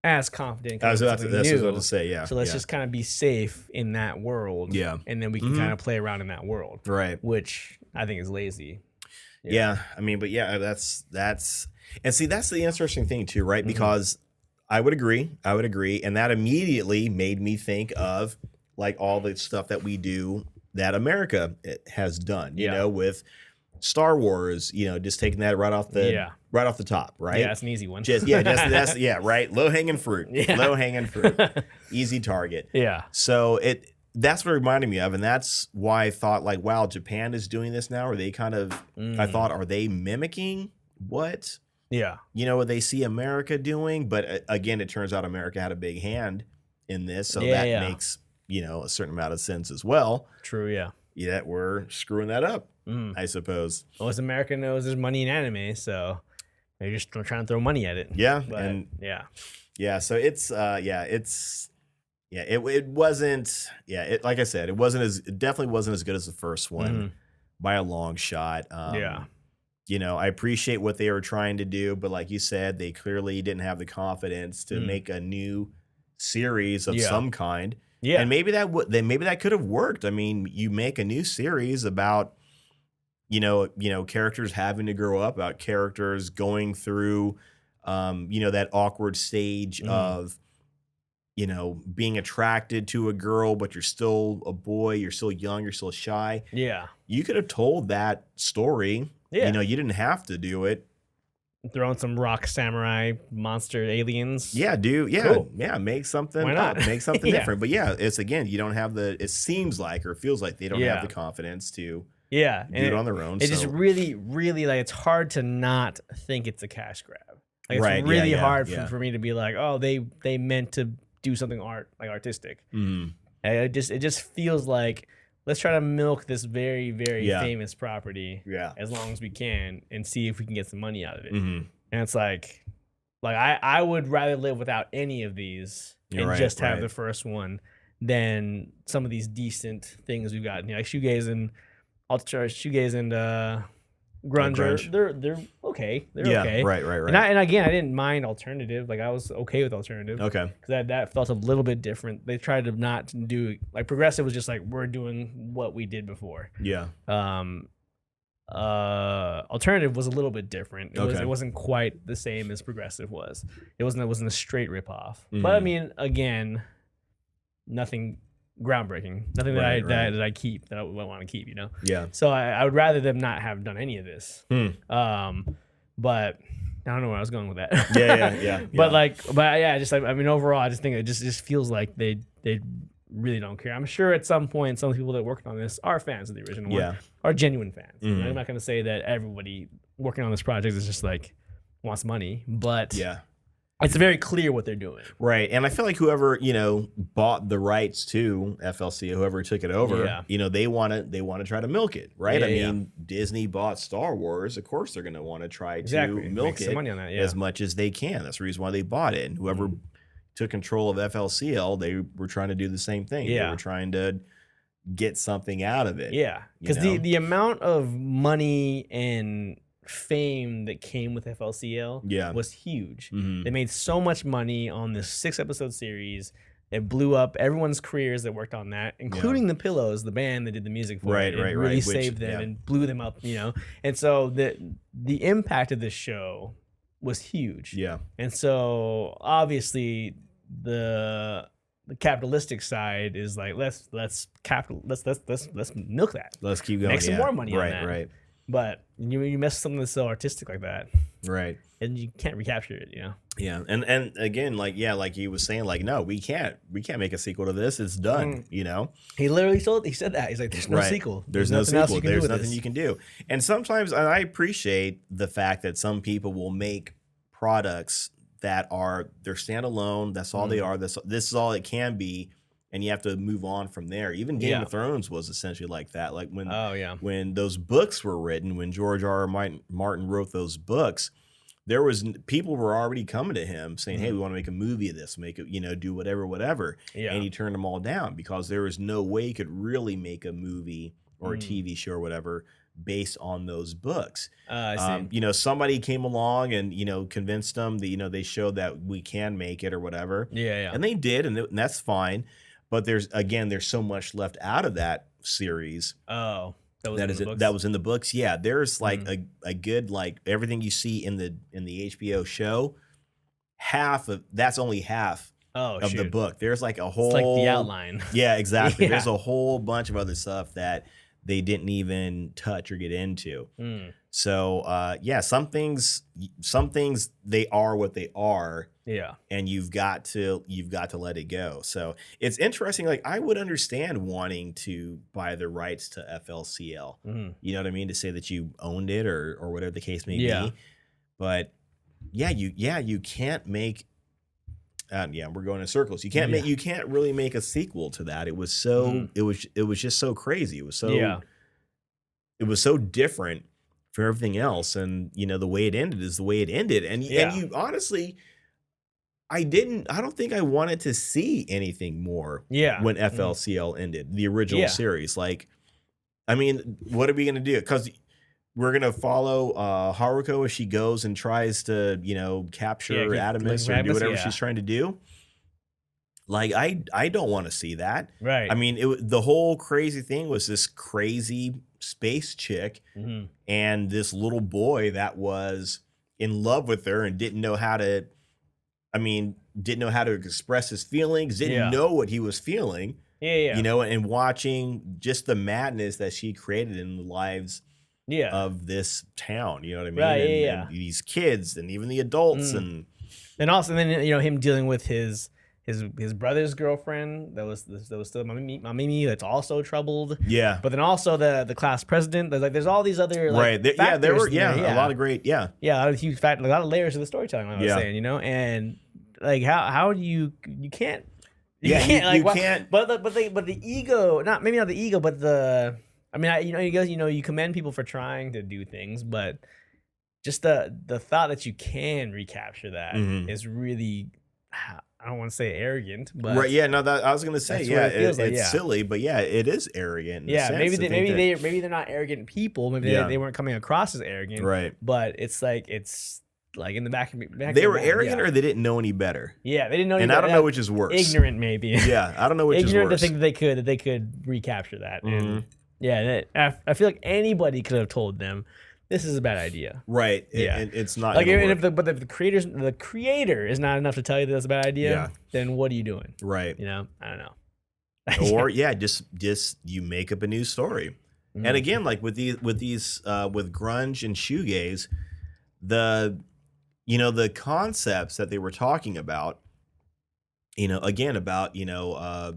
as confident. That's what I was about to say. Yeah. So let's just kind of be safe in that world. Yeah. And then we can kind of play around in that world. Right. Which I think is lazy. Yeah. I mean, but yeah, that's and see, that's the interesting thing too, right? Because I would agree. And that immediately made me think of like all the stuff that we do that America has done, you know, with Star Wars, just taking that right off the top, right? Yeah, that's an easy one. Right. Low hanging fruit. Yeah. Low hanging fruit. Easy target. Yeah. So that's what it reminded me of, and that's why I thought like, wow, Japan is doing this now. Are they kind of? I thought, are they mimicking what? Yeah. What they see America doing? But again, it turns out America had a big hand in this, so that makes a certain amount of sense as well. True. Yeah. Yeah, we're screwing that up, I suppose. Well, as America knows, there's money in anime, so they're just trying to throw money at it. Yeah, but, and yeah. So it's it wasn't. Yeah, like I said, it definitely wasn't as good as the first one by a long shot. I appreciate what they were trying to do, but like you said, they clearly didn't have the confidence to make a new series of some kind. Yeah, and maybe that could have worked. I mean, you make a new series about characters having to grow up, about characters going through that awkward stage of being attracted to a girl, but you're still a boy, you're still young, you're still shy. Yeah, you could have told that story. Yeah, you didn't have to do it. Throwing some rock samurai monster aliens. Yeah, dude. Yeah, cool. Yeah. Make something. Why not? Make something different. But yeah, it's again, you don't have the. It seems like or feels like they don't have the confidence to. Yeah, do it on their own. It's just really, really like it's hard to not think it's a cash grab. Like it's really hard for me to be like, oh, they meant to do something artistic. And it just feels like, let's try to milk this very, very famous property as long as we can and see if we can get some money out of it. And it's like I would rather live without any of these and just have the first one than some of these decent things we've got. Like shoegaze and Grunge. They're okay. They're okay. Right. And again, I didn't mind alternative. Like I was okay with alternative. Okay. Because that felt a little bit different. They tried to not do like progressive was just like we're doing what we did before. Yeah. Alternative was a little bit different. It wasn't quite the same as progressive was. It wasn't a straight ripoff. But I mean, again, nothing groundbreaking, nothing that I keep that I want to keep, Yeah. So I would rather them not have done any of this. But I don't know where I was going with that. Yeah. But overall, I just think it just feels like they really don't care. I'm sure at some point, some people that worked on this are fans of the original one, are genuine fans. I'm not going to say that everybody working on this project is just like wants money, but it's very clear what they're doing. Right. And I feel like whoever, bought the rights to FLC, whoever took it over, they want to try to milk it, right? Disney bought Star Wars. Of course, they're going to want to try to milk it money on that, as much as they can. That's the reason why they bought it. And whoever took control of FLCL, they were trying to do the same thing. They were trying to get something out of it. Yeah. Because the amount of money and fame that came with FLCL was huge. They made so much money on this 6-episode series It blew up everyone's careers that worked on that, including the Pillows, the band that did the music for it. It really saved them and blew them up, you know. And so the impact of this show was huge. Yeah. And so obviously the capitalistic side is like let's milk that. Let's keep going. Make some more money on that. Right. But you mess with something that's so artistic like that. Right. And you can't recapture it, you know. Yeah. And again, like he was saying, like, no, we can't make a sequel to this. It's done, you know. He literally said that. He's like, there's no sequel. There's no sequel. There's nothing you can do. And sometimes, and I appreciate the fact that some people will make products that they're standalone. That's all they are. This is all it can be. And you have to move on from there. Even Game of Thrones was essentially like that. Like when those books were written, when George R. R. Martin wrote those books, people were already coming to him saying, "Hey, we want to make a movie of this, make it, you know, do whatever." Yeah. And he turned them all down because there was no way he could really make a movie or a TV show or whatever based on those books. You know, somebody came along and, you know, convinced them that, you know, they showed that we can make it or whatever. Yeah. And they did, and that's fine. But there's so much left out of that series. Oh, that was in the books. Yeah, there's like a good, like, everything you see in the HBO show. That's only half of the book. There's like a whole, it's like the outline. Yeah, exactly. There's a whole bunch of other stuff that they didn't even touch or get into. So some things they are what they are. Yeah. And you've got to let it go. So it's interesting. Like, I would understand wanting to buy the rights to FLCL. You know what I mean? To say that you owned it or whatever the case may be. But you can't make we're going in circles. You can't you can't really make a sequel to that. It was so it was just so crazy. It was so different for everything else. And, you know, the way it ended is the way it ended. And you honestly, I don't think I wanted to see anything more when FLCL ended, the original series. Like, I mean, what are we going to do? Because we're going to follow Haruko as she goes and tries to, you know, capture Adamus or do whatever she's trying to do. Like, I don't want to see that. Right. I mean, the whole crazy thing was this crazy space chick and this little boy that was in love with her and didn't know how to express his feelings, didn't know what he was feeling. Yeah. You know, and watching just the madness that she created in the lives of this town, you know what I mean? Right, and these kids and even the adults and also then, you know, him dealing with his brother's girlfriend that was still Mamimi that's also troubled. Yeah. But then also the class president. There's all these other there were a lot of great a huge fact, a lot of layers of the storytelling. Like I was saying, you know, and like how do you can't. You can't. But the ego, not the ego, but you commend people for trying to do things, but just the thought that you can recapture that is really, I don't want to say arrogant, but I was gonna say it's silly, but it is arrogant. Maybe they're not arrogant people. Maybe they weren't coming across as arrogant, right? But it's like in the back of they were arrogant, or they didn't know any better. Yeah, they didn't know any better. And I don't know which is worse. Ignorant, maybe. Yeah, I don't know which is worse. Ignorant to think that they could recapture that. And I feel like anybody could have told them this is a bad idea. Right. It's not like, even if the creator is not enough to tell you that it's a bad idea, then what are you doing? Right. You know, I don't know. Or just you make up a new story. And again, like with grunge and shoegaze, the concepts that they were talking about, you know, again about, you know,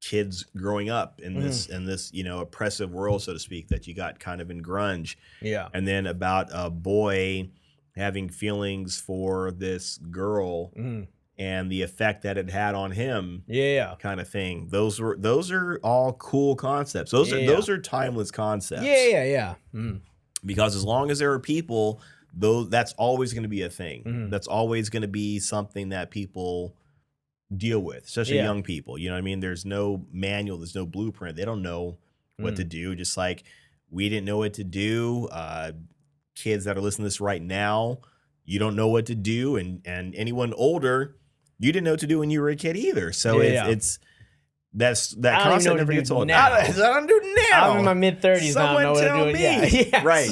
kids growing up in this you know, oppressive world, so to speak, that you got kind of in grunge. Yeah. And then about a boy having feelings for this girl and the effect that it had on him. Yeah. Kind of thing. Those are all cool concepts. Those are timeless concepts. Yeah. Because as long as there are people, that's always going to be a thing. That's always going to be something that people deal with, especially young people. You know what I mean? There's no manual, there's no blueprint. They don't know what to do. Just like we didn't know what to do. Kids that are listening to this right now, you don't know what to do. And anyone older, you didn't know what to do when you were a kid either. So it's that concept never gets old. I don't do it now. I'm in my mid-30s now. I know what to do. Yeah. Right.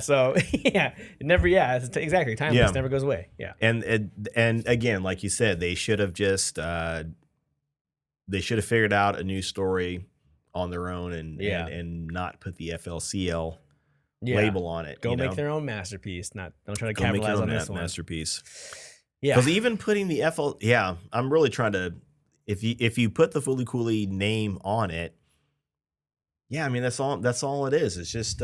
So it never. Yeah. It's exactly. Timeless never goes away. Yeah. And again, like you said, they should have just figured out a new story on their own and not put the FLCL label on it. Go make their own masterpiece. Don't try to capitalize on this one. Masterpiece. Yeah. Because even putting the I'm really trying to. If you put the Fooly Cooly name on it, I mean that's all it is. It's just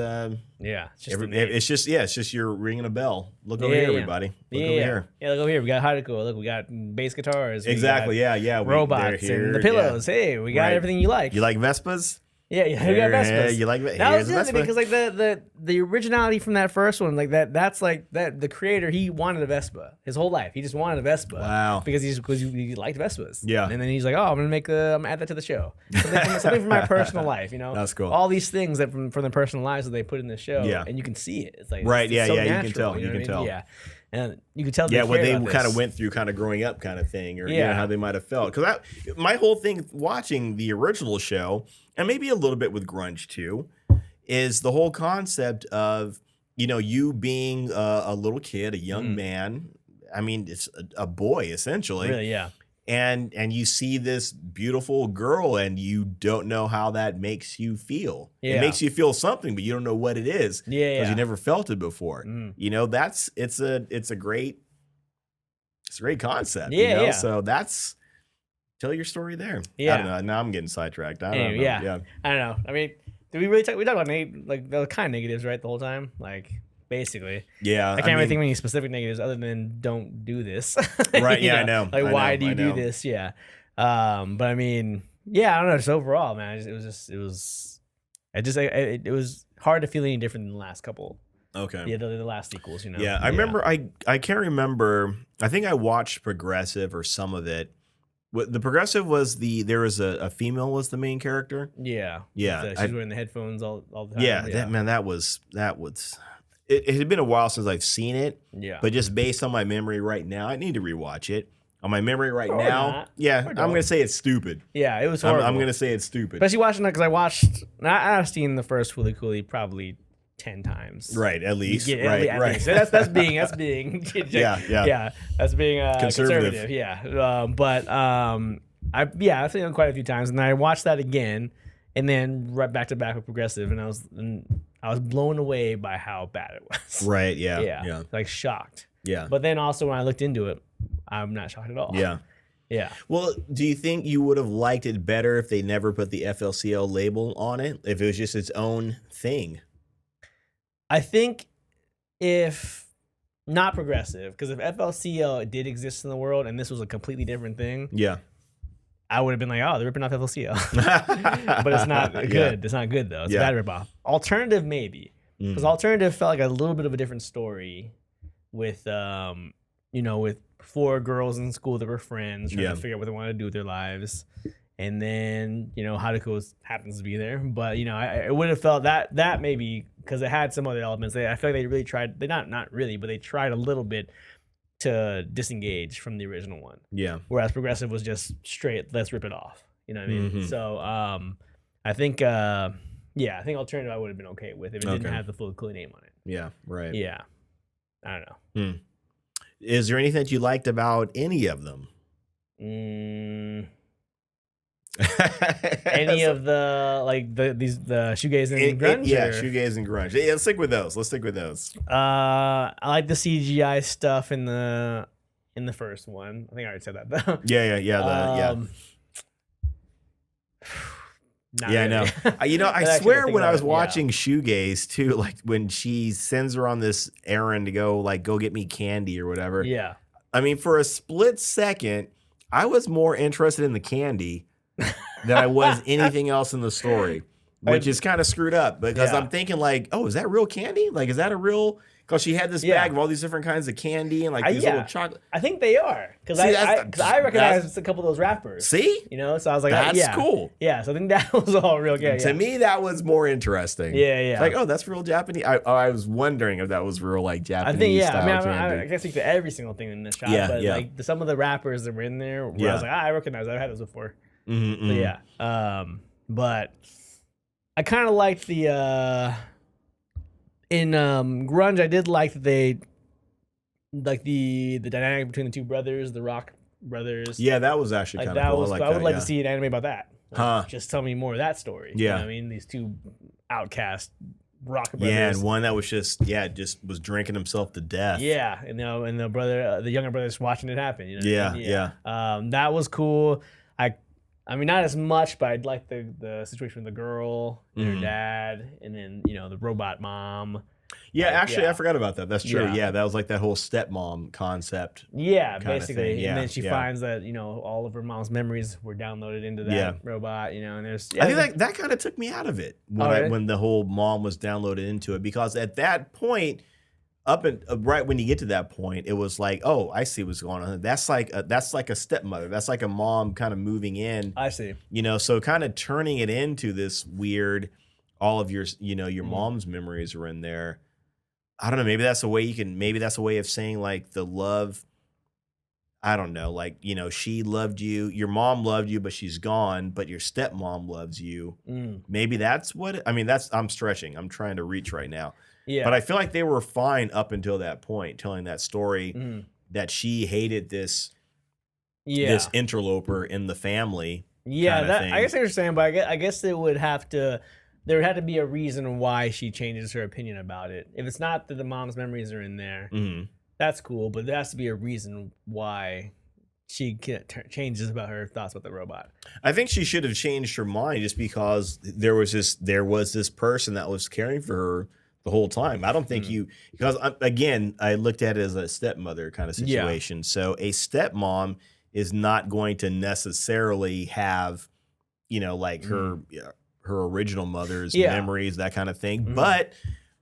it's just you're ringing a bell. Look over here, everybody. Look over here. Yeah, look over here. We got Hardcore. Look, we got bass guitars. Exactly. Yeah. Robots and the pillows. Yeah. Hey, we got everything you like. You like Vespas? Yeah, we got Vespas. You like that was the because like the originality from that first one, like that's like that the creator, he wanted a Vespa his whole life. He just wanted a Vespa. Wow. Because he liked Vespas. Yeah. And then he's like, oh, I'm gonna add that to the show. Something from my personal life, you know. That's cool. All these things that from their personal lives that they put in the show. Yeah. And you can see it. It's like right. It's so natural, you can tell. Yeah. And you can tell. What they kind of went through, kind of growing up, kind of thing, or you know, how they might have felt. Because my whole thing watching the original show, and maybe a little bit with grunge too, is the whole concept of you being a little kid, a young man. I mean, it's a boy essentially. Really, yeah. And you see this beautiful girl, and you don't know how that makes you feel. Yeah. It makes you feel something, but you don't know what it is. Yeah, because you never felt it before. You know, it's a great concept. Yeah. So tell your story there. Yeah. I don't know. Now I'm getting sidetracked. I don't know. Yeah. I don't know. I mean, did we really talk about like the kind of negatives, right? The whole time, like. Basically, I can't really think of any specific negatives other than don't do this. Right? Yeah, I know. Like, why do you do this? Yeah, but I mean, I don't know. Just overall, man, it was hard to feel any different than the last couple. Okay. Yeah, the last sequels, you know. Yeah, I remember. I can't remember. I think I watched Progressive or some of it. The Progressive was there was a female was the main character. Yeah. She's wearing the headphones all the time. Yeah, that was. It had been a while since I've seen it. Yeah. But just based on my memory right now, I need to rewatch it. On my memory right now, I'm gonna say it's stupid. Yeah, it was horrible. I'm gonna say it's stupid. Especially watching that because I've seen the first Fooly Cooly probably 10 times. Right, at least. At least. That's being that's being conservative. Yeah. I've seen it quite a few times, and I watched that again, and then right back to back with Progressive, and I was blown away by how bad it was. Right. Yeah. Yeah. Like shocked. Yeah. But then also when I looked into it, I'm not shocked at all. Yeah. Yeah. Well, do you think you would have liked it better if they never put the FLCL label on it? If it was just its own thing? I think if not Progressive, because if FLCL did exist in the world and this was a completely different thing. Yeah. I would have been like, oh, they're ripping off FLCL. But it's not good. Yeah. It's not good, though. It's a bad ripoff. Alternative, maybe. Because Alternative felt like a little bit of a different story with, with 4 girls in school that were friends trying to figure out what they wanted to do with their lives. And then, Haruko happens to be there. But, I would have felt that maybe, because it had some other elements. I feel like they really tried, not really, but they tried a little bit to disengage from the original one. Yeah. Whereas Progressive was just straight, let's rip it off. You know what I mean? Mm-hmm. So I think Alternative I would have been okay with if it didn't have the Fooly Cooly name on it. Yeah, right. Yeah. I don't know. Is there anything that you liked about any of them? Any of the shoegaze and grunge? Shoegaze and grunge. Yeah, let's stick with those. I like the CGI stuff in the first one. I think I already said that though. Yeah. I know. I swear when I was watching Shoegaze too, like when she sends her on this errand to go get me candy or whatever. Yeah. I mean, for a split second, I was more interested in the candy than I was anything else in the story, which is kind of screwed up because I'm thinking like, oh, is that real candy? Like, is that a real Because she had this bag of all these different kinds of candy and like these little chocolate. I think they are. Because I recognize a couple of those rappers. See? You know, so I was like, that's cool. Yeah, so I think that was all real good. To me, that was more interesting. Yeah. It's like, oh, that's real Japanese. I was wondering if that was real like Japanese style candy. I can't speak to every single thing in the shop, but like some of the rappers that were in there, where I was like, I recognize that. I've had those before. Mm-hmm. But I kind of liked the in Grunge. I did like that they like the dynamic between the two brothers, the Rock brothers. Yeah, that was actually kind of cool. I would like to see an anime about that. Like, just tell me more of that story. Yeah, you know what I mean, these two outcast rock brothers. Yeah, and one that was just was drinking himself to death. Yeah, and the brother, the younger brother's watching it happen. You know? Yeah. That was cool. I mean, not as much, but I'd like the situation with the girl and her dad, and then the robot mom. Yeah, actually, I forgot about that. That's true. Yeah, that was like that whole stepmom concept. Yeah, basically. And then she finds that all of her mom's memories were downloaded into that robot. And there's. I think that kind of took me out of it when the whole mom was downloaded into it, because at that point, right when you get to that point, it was like, oh, I see what's going on. That's like a stepmother. That's like a mom kind of moving in. I see. So kind of turning it into this weird. All of your your mom's memories are in there. I don't know. Maybe that's a way maybe that's a way of saying like the love. I don't know. Like, she loved you. Your mom loved you, but she's gone. But your stepmom loves you. Maybe that's what. I'm stretching. I'm trying to reach right now. Yeah. But I feel like they were fine up until that point, telling that story that she hated this interloper in the family. Yeah, I guess I understand, but I guess there would have to be a reason why she changes her opinion about it. If it's not that the mom's memories are in there, that's cool, but there has to be a reason why she changes about her thoughts about the robot. I think she should have changed her mind just because there was this person that was caring for her the whole time. I don't think because again, I looked at it as a stepmother kind of situation. So a stepmom is not going to necessarily have, like her original mother's memories, that kind of thing. But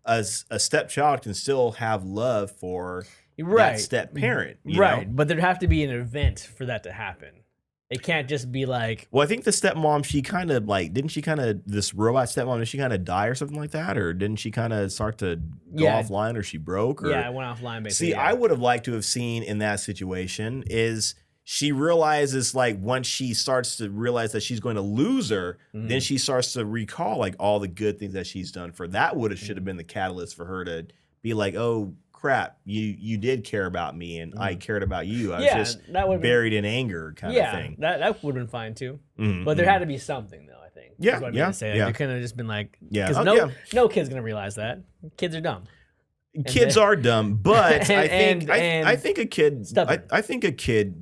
as a stepchild can still have love for that step parent. Right. But there'd have to be an event for that to happen. It can't just be like. Well, I think the stepmom, she kind of this robot stepmom, did she kind of die or something like that? Or didn't she kind of start to go offline, or she broke? Or, it went offline basically. See, I would have liked to have seen in that situation is she realizes, like, once she starts to realize that she's going to lose her, then she starts to recall like all the good things that she's done for. That should have been the catalyst for her to be like, oh crap, you did care about me and I cared about you. I was just buried in anger kind of thing. That would have been fine too. But there had to be something though, I think. Yeah, They couldn't have just been like, because no kid's gonna realize that. Kids are dumb. Kids are dumb, but I think a kid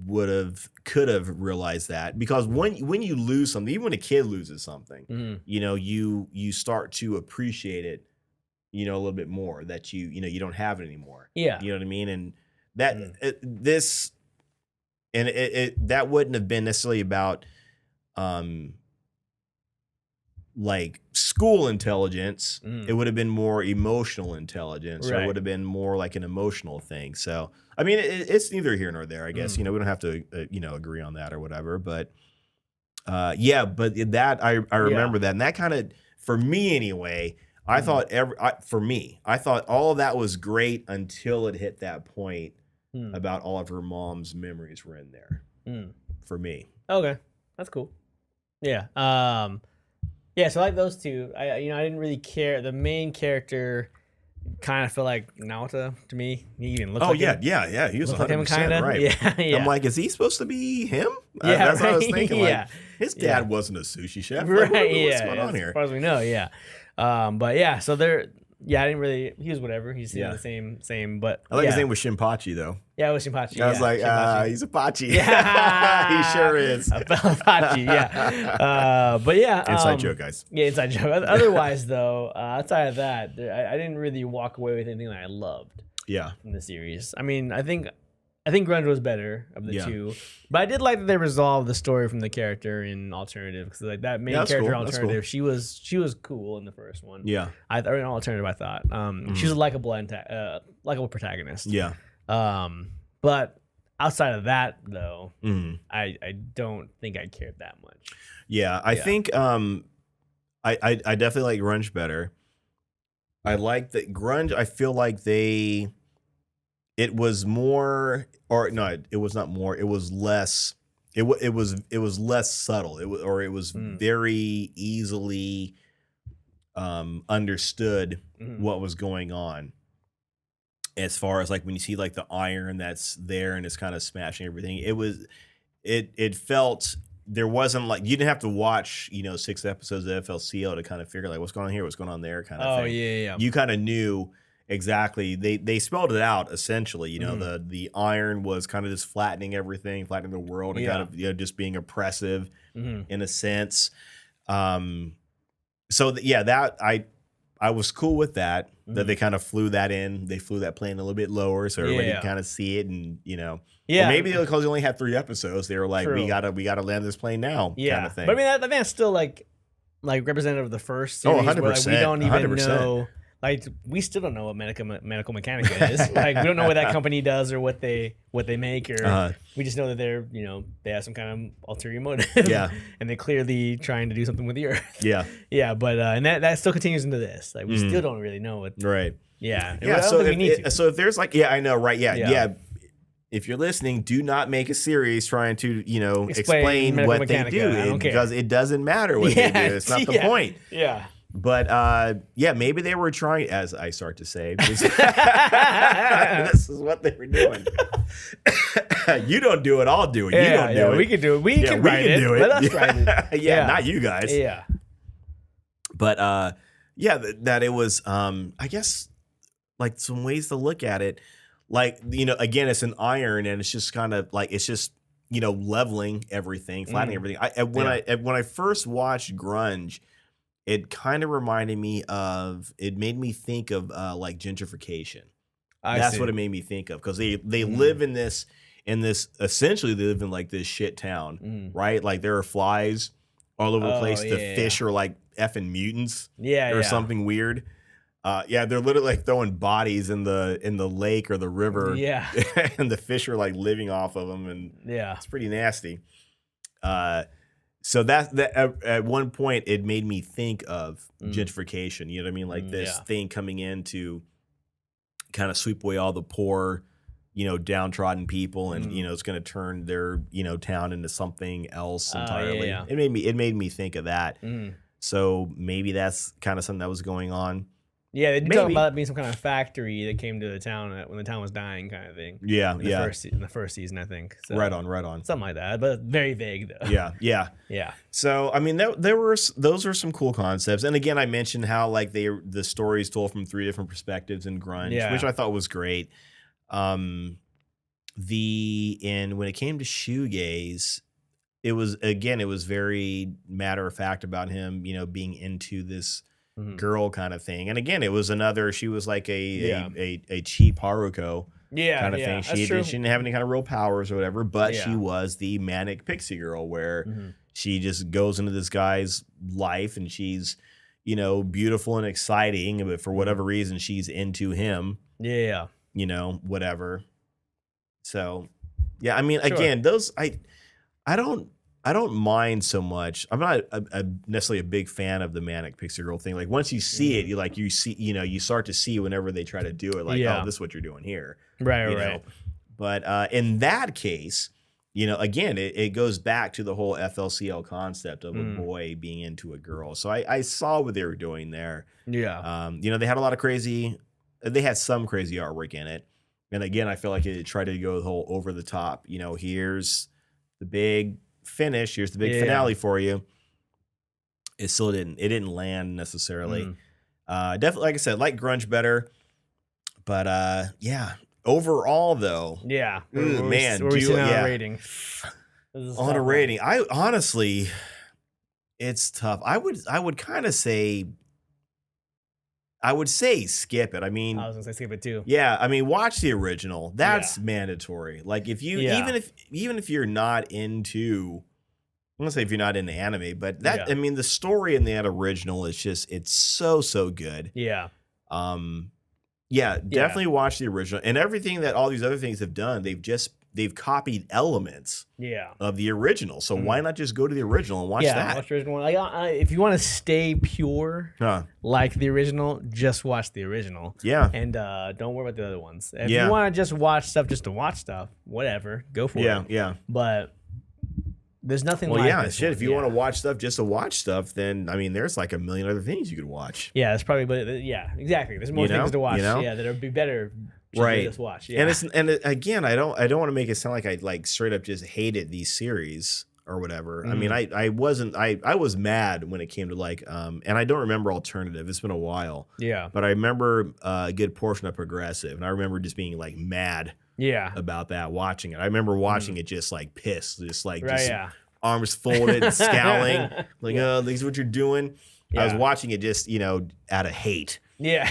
could have realized that, because when you lose something, even when a kid loses something, you start to appreciate it, a little bit more, that you don't have it anymore. Yeah, you know what I mean, and that that wouldn't have been necessarily about like school intelligence. It would have been more emotional intelligence, or it would have been more like an emotional thing. So I mean, it's neither here nor there, I guess. We don't have to agree on that or whatever, but but that I remember that, and that kind of, for me anyway, I thought I thought all of that was great until it hit that point about all of her mom's memories were in there. For me. Okay, that's cool. Yeah. Yeah, so like those two, I didn't really care. The main character kind of felt like Naota to me. He even looked like him. Yeah. He was 100% right. Yeah. I'm like, is he supposed to be him? Yeah, that's what I was thinking. Like, his dad wasn't a sushi chef. Right, what's going on here? As far as we know, yeah. But yeah, so they're. Yeah, I didn't really. He was whatever. He's the same. But I like his name was Shinpachi though. Yeah, it was Shinpachi. I was like, he's a Pachi. Yeah, he sure is. A Pachi. Yeah. But yeah. Inside joke, guys. Yeah, inside joke. Otherwise, though, outside of that, I didn't really walk away with anything that I loved. Yeah. In the series, I mean, I think I think Grunge was better of the two, but I did like that they resolved the story from the character in Alternative, because like that main character in Alternative, cool. she was cool in the first one. Yeah, or in Alternative, I thought she's a likable protagonist. Yeah, but outside of that though, I don't think I cared that much. Yeah, I think I definitely like Grunge better. I like that Grunge. I feel like it was more, or no, it was not more. It was less. It was less subtle. It was very easily understood what was going on. As far as like when you see like the iron that's there and it's kind of smashing everything, it felt. There wasn't like, you didn't have to watch 6 episodes of FLCL to kind of figure like what's going on here, what's going on there, kind of thing. Oh yeah. You kind of knew. Exactly. They spelled it out essentially. The iron was kind of just flattening everything, flattening the world, and kind of just being oppressive in a sense. That I was cool with that. That they kind of flew that in. They flew that plane a little bit lower so everybody could kind of see it, and or maybe because they only had 3 episodes, they were like, we gotta land this plane now, kind of thing. But I mean, I think that's still like representative of the first series. 100%. Where, like, we don't even 100%. Know. Like, we still don't know what Medical Mechanica is. Like, we don't know what that company does or what they make, or we just know that they're they have some kind of ulterior motive. Yeah, and they're clearly trying to do something with the Earth. Yeah, yeah, but and that still continues into this. Like, we still don't really know what. Right. Yeah. Yeah. So if there's like, I know, right? Yeah. If you're listening, do not make a series trying to explain what they do, because it doesn't matter what they do. It's not the point. Yeah. But maybe they were trying, as I start to say, this is what they were doing. You don't do it, I'll do it. You don't do it. We can do it. We can write it. Let us write it. Not you guys. Yeah. But that it was, I guess, like some ways to look at it. Like, again, it's an iron, and it's just kind of like, it's just, leveling everything, flattening everything. When I first watched Grunge, it kind of reminded me of, it made me think of like gentrification. That's what it made me think of, because they live in this essentially they live in like this shit town, right? Like there are flies all over the place. The fish are like effing mutants, or something weird. They're literally like throwing bodies in the lake or the river, and the fish are like living off of them, and it's pretty nasty. So that at one point it made me think of gentrification. You know what I mean? Like this thing coming in to kind of sweep away all the poor, downtrodden people, and it's going to turn their town into something else entirely. It made me think of that. So maybe that's kind of something that was going on. Yeah, they talk about it being some kind of factory that came to the town when the town was dying, kind of thing. Yeah, in the first season, I think. So, right on. Something like that, but very vague though. Yeah. So I mean, those are some cool concepts, and again, I mentioned how like the stories told from 3 different perspectives in Grunge, which I thought was great. When it came to Shoegaze, it was very matter of fact about him, being into this girl kind of thing. And again, it was she was like a cheap Haruko kind of thing. She didn't have any kind of real powers or whatever, but she was the manic pixie girl where she just goes into this guy's life, and she's, beautiful and exciting, but for whatever reason she's into him. Yeah. Whatever. So, I mean, again, those I don't mind so much. I'm not necessarily a big fan of the manic pixie girl thing. Like once you see it, you start to see whenever they try to do it, like, oh, this is what you're doing here. Right. But in that case, again, it goes back to the whole FLCL concept of a boy being into a girl. So I saw what they were doing there. Yeah. They had they had some crazy artwork in it. And again, I feel like it tried to go the whole over the top, here's the big finish, here's the big finale for you. It still didn't land necessarily. Definitely, like I said, like Grunge better, but overall though, man, on a rating? On a rating, I honestly, it's tough. I would kind of say I would say skip it. I mean, I was gonna say skip it too. Yeah, I mean, watch the original. That's mandatory. Like if you even if you're not into, I'm gonna say if you're not into anime, but that I mean the story in that original is just it's so good. Yeah. Definitely watch the original and everything that all these other things have done. They've copied elements of the original. So why not just go to the original and watch that? Watch the original. Like, if you want to stay pure like the original, just watch the original. Yeah. And don't worry about the other ones. If you want to just watch stuff just to watch stuff, whatever, go for it. Yeah. But there's nothing like this if you want to watch stuff just to watch stuff, then I mean there's like a million other things you could watch. Yeah, it's probably exactly. There's more things to watch. Yeah, that'll be better. Right. Just watch. Yeah. And again, I don't want to make it sound like I like straight up just hated these series or whatever. I mean, I was mad when it came to like and I don't remember Alternative. It's been a while. Yeah. But I remember a good portion of Progressive, and I remember just being like mad about that, watching it. I remember watching it just like pissed, just like arms folded and scowling. Like, this is what you're doing. I was watching it just, out of hate. Yeah.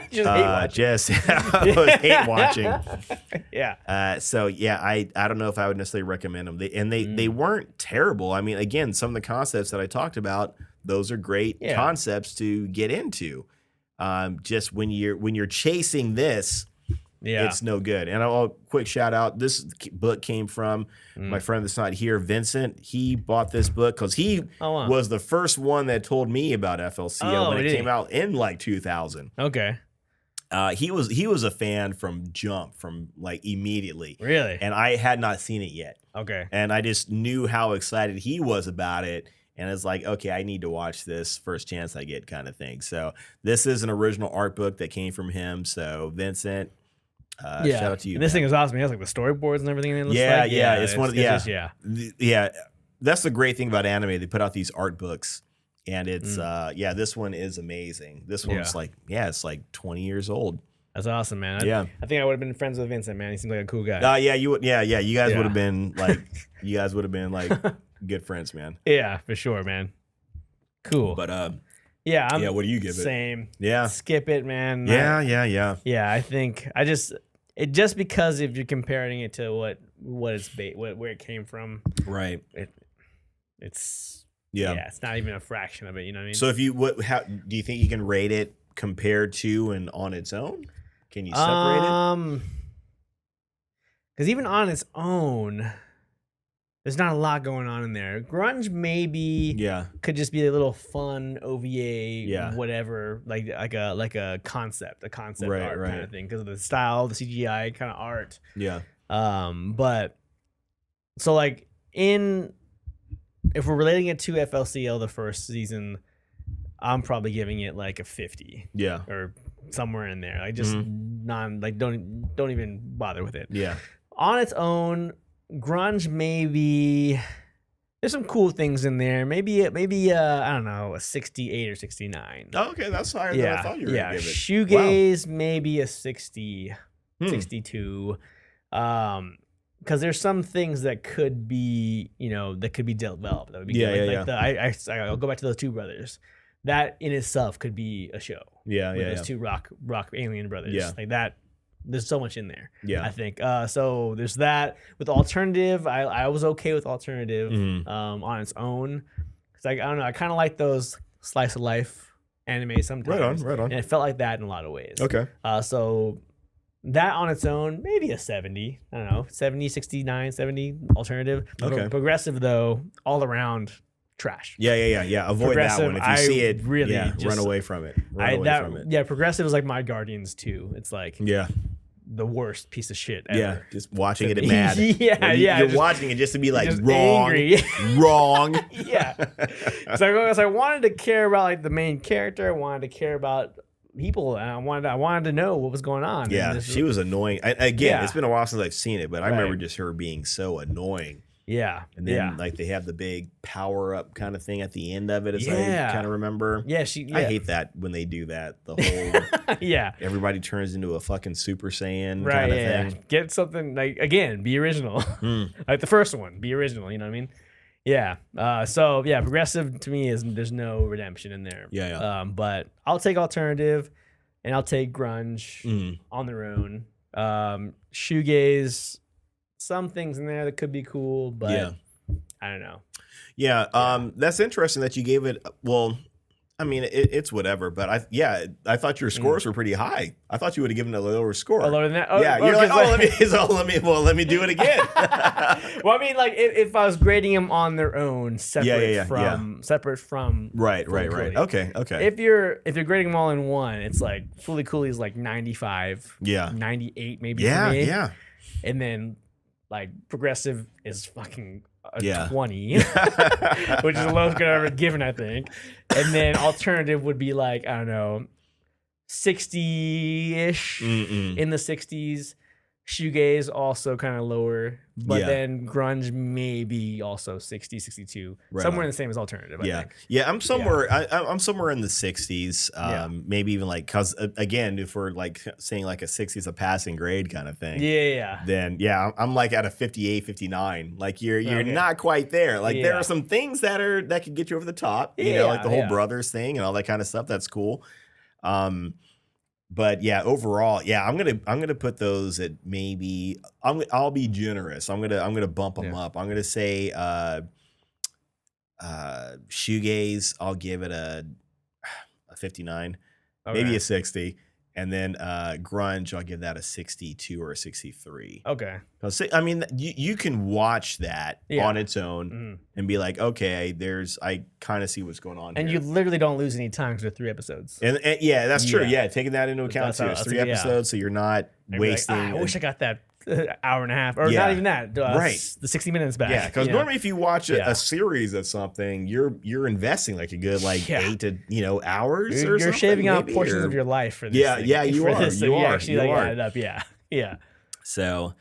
Just hate watching. I was hate watching. Yeah. I don't know if I would necessarily recommend them. They weren't terrible. I mean, again, some of the concepts that I talked about, those are great concepts to get into. Just when you're chasing this, it's no good. And I'll quick shout out. This book came from my friend that's not here, Vincent. He bought this book because he was the first one that told me about FLCL when it came out in like 2000. Okay. He was a fan from jump, from like immediately. Really? And I had not seen it yet. Okay. And I just knew how excited he was about it. And it's like, okay, I need to watch this first chance I get kind of thing. So this is an original art book that came from him. So Vincent, shout out to you. And this thing is awesome. He has like the storyboards and everything. It's one of that's the great thing about anime. They put out these art books. And it's this one is amazing. This one's like it's like 20 years old. That's awesome, man. I think I would have been friends with Vincent, man. He seems like a cool guy. You would. You guys would have been like good friends, man. Yeah, for sure, man. Cool. But what do you give it? Same. Yeah. Skip it, man. Yeah. Yeah, I think just because if you're comparing it to where it came from, right? It's. Yeah, it's not even a fraction of it. You know what I mean? So if you do you think you can rate it compared to and on its own? Can you separate it? Because even on its own, there's not a lot going on in there. Grunge maybe could just be a little fun OVA, whatever, like a concept art kind of thing because of the style, the CGI kind of art. Yeah. But so like if we're relating it to FLCL, the first season, I'm probably giving it like a 50. Yeah. Or somewhere in there. Like just don't even bother with it. Yeah. On its own, Grunge maybe there's some cool things in there. Maybe I don't know, a 68 or 69. Oh, okay, that's higher than I thought you were gonna give it. Shoegaze maybe a 60, 62. Because there's some things that could be, that could be developed. That would be good. I'll go back to those two brothers. That in itself could be a show. Those two rock alien brothers. Yeah. Like that. There's so much in there. Yeah. I think. So there's that. With Alternative, I was okay with Alternative on its own. Because I don't know. I kind of like those slice of life anime sometimes. Right on. And it felt like that in a lot of ways. Okay. So that on its own, maybe a 70. I don't know, 70, 69, 70 Alternative. Okay. Progressive, though, all around trash. Yeah. Avoid that one. If you see it, really run away from it. Yeah, Progressive is like my Guardians, too. It's like the worst piece of shit ever. Yeah, just watching it mad. You're watching it just to be like, wrong, angry. Wrong. Yeah. So I wanted to care about like the main character. I wanted to care about people, and I wanted to know what was going on. Yeah, she was annoying. It's been a while since I've seen it, but I remember just her being so annoying. Yeah, and then like they have the big power up kind of thing at the end of it, as I kind of remember. Yeah, I hate that when they do that. The whole everybody turns into a fucking Super Saiyan kind of thing. Get something like be original, like the first one. Be original. You know what I mean? Yeah. Progressive to me is there's no redemption in there. Yeah. But I'll take Alternative. and I'll take grunge on their own. Shoegaze, some things in there that could be cool, but I don't know. Yeah, that's interesting that you gave it. Well, I mean, it's whatever, but I thought your scores were pretty high. I thought you would have given it a lower score. Lower than that? Oh, yeah, you're like, let me do it again. Well, I mean, like if I was grading them on their own, separate from right. Okay. If you're grading them all in one, it's like Fooly Cooly is like 95, 98 maybe for me. Yeah. And then like Progressive is fucking 20, which is the lowest grade I've ever given, I think. And then alternative would be like, I don't know, 60-ish in the 60s. Shoegaze also kind of lower, but then grunge maybe also 60, 62, somewhere in the same as alternative. I think. I'm somewhere. I'm somewhere in the 60s, maybe even like because again, if we're like saying like a 60 is a passing grade kind of thing, then I'm like at a 58, 59. Like you're not quite there. Like there are some things that could get you over the top. You know, like the whole brothers thing and all that kind of stuff. That's cool. But yeah, overall, I'm gonna put those at maybe. I'll be generous. I'm gonna bump them up. I'm gonna say Shoegaze. I'll give it a 59, maybe a 60, and then grunge. I'll give that a 62 or a 63. Okay. I mean, you can watch that on its own and be like, okay, I kind of see what's going on. And here. you literally don't lose any time because they're 3 episodes. And yeah, that's true. Yeah, taking that into account too. It's 3 episodes, so you're not wasting. Like, I wish I got that hour and a half, or not even that. The 60 minutes back. Yeah, because normally if you watch a series of something, you're investing like a good 8 to hours. You're shaving out portions of your life for this. You are. You actually add it up. Yeah. So.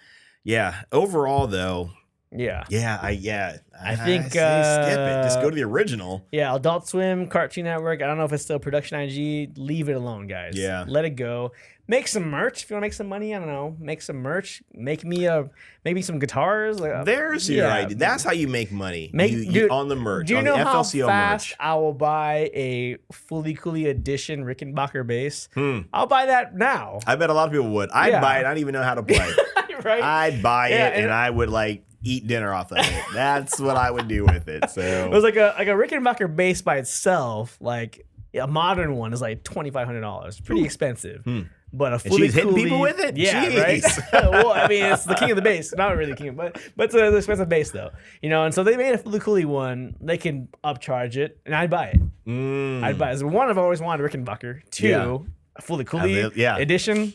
Yeah. Overall, though. Yeah. I think skip it. Just go to the original. Yeah. Adult Swim, Cartoon Network. I don't know if it's still Production IG. Leave it alone, guys. Yeah. Let it go. Make some merch if you want to make some money. I don't know. Make some merch. Make me maybe some guitars. There's your idea. That's how you make money. On the merch. Do you know how FLCL fast merch. I will buy a Fooly Cooly edition Rickenbacker bass? I'll buy that now. I bet a lot of people would. I'd buy it. I don't even know how to play. Right? I'd buy it and I would eat dinner off of it. That's what I would do with it. So it was like a Rickenbacker bass by itself, like a modern one is like $2,500. Pretty expensive. But a Fooly she's hitting people with it? Yeah, Jeez. Right? Well, I mean, it's the king of the bass. Not really the king, but it's an expensive bass, though. And so they made a Fooly Cooly one. They can upcharge it, and I'd buy it. I'd buy it. So one, I've always wanted a Rickenbacker. Two, a Fooly Cooly edition.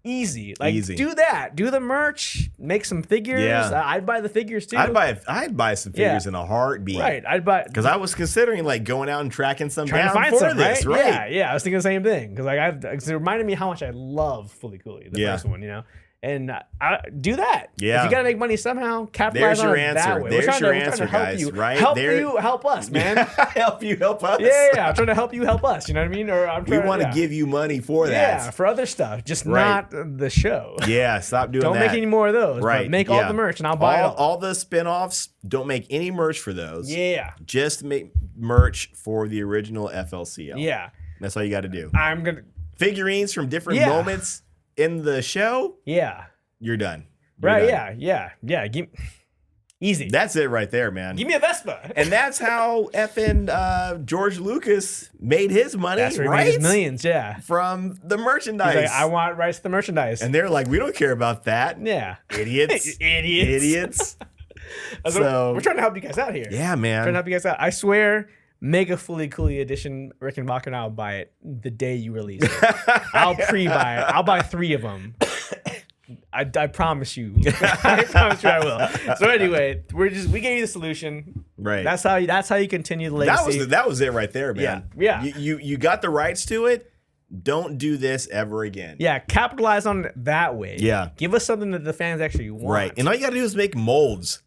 Easy. Easy. Do that. Do the merch. Make some figures. Yeah. I'd buy the figures too. I'd buy some figures in a heartbeat. Right. I'd buy because I was considering going out and tracking some trying down to find for some, this. Right? Yeah. I was thinking the same thing because it reminded me how much I love Fooly Cooly, the first one. And I do that. Yeah. If you gotta make money somehow, capitalize on it that way. There's your answer, guys. Right? Help you, help us, man. Help you, help us. Yeah. I'm trying to help you, help us. You know what I mean? Or we want to give you money for that. Yeah, for other stuff, just not the show. Yeah, stop doing that. Don't make any more of those. Right. But make all the merch, and I'll buy it all the spinoffs. Don't make any merch for those. Yeah. Just make merch for the original FLCL. Yeah. That's all you got to do. I'm gonna figurines from different moments in the show. Yeah. You're done. Yeah. Easy. That's it right there, man. Give me a Vespa. And that's how effing George Lucas made his money, that's where he made his millions, from the merchandise. He's like, I want rights to the merchandise. And they're like, we don't care about that. Yeah. Idiots. Idiots. So we're trying to help you guys out here. Yeah, man. Trying to help you guys out. I swear, make a Fooly Cooly edition Rickenbacker and I'll buy it the day you release it. I'll pre-buy it. I'll buy 3 of them. I promise you. I promise you I will. So anyway, we gave you the solution. Right. That's how you continue the legacy. That was it right there, man. Yeah. You got the rights to it. Don't do this ever again. Yeah, capitalize on it that way. Yeah. Give us something that the fans actually want. Right. And all you got to do is make molds.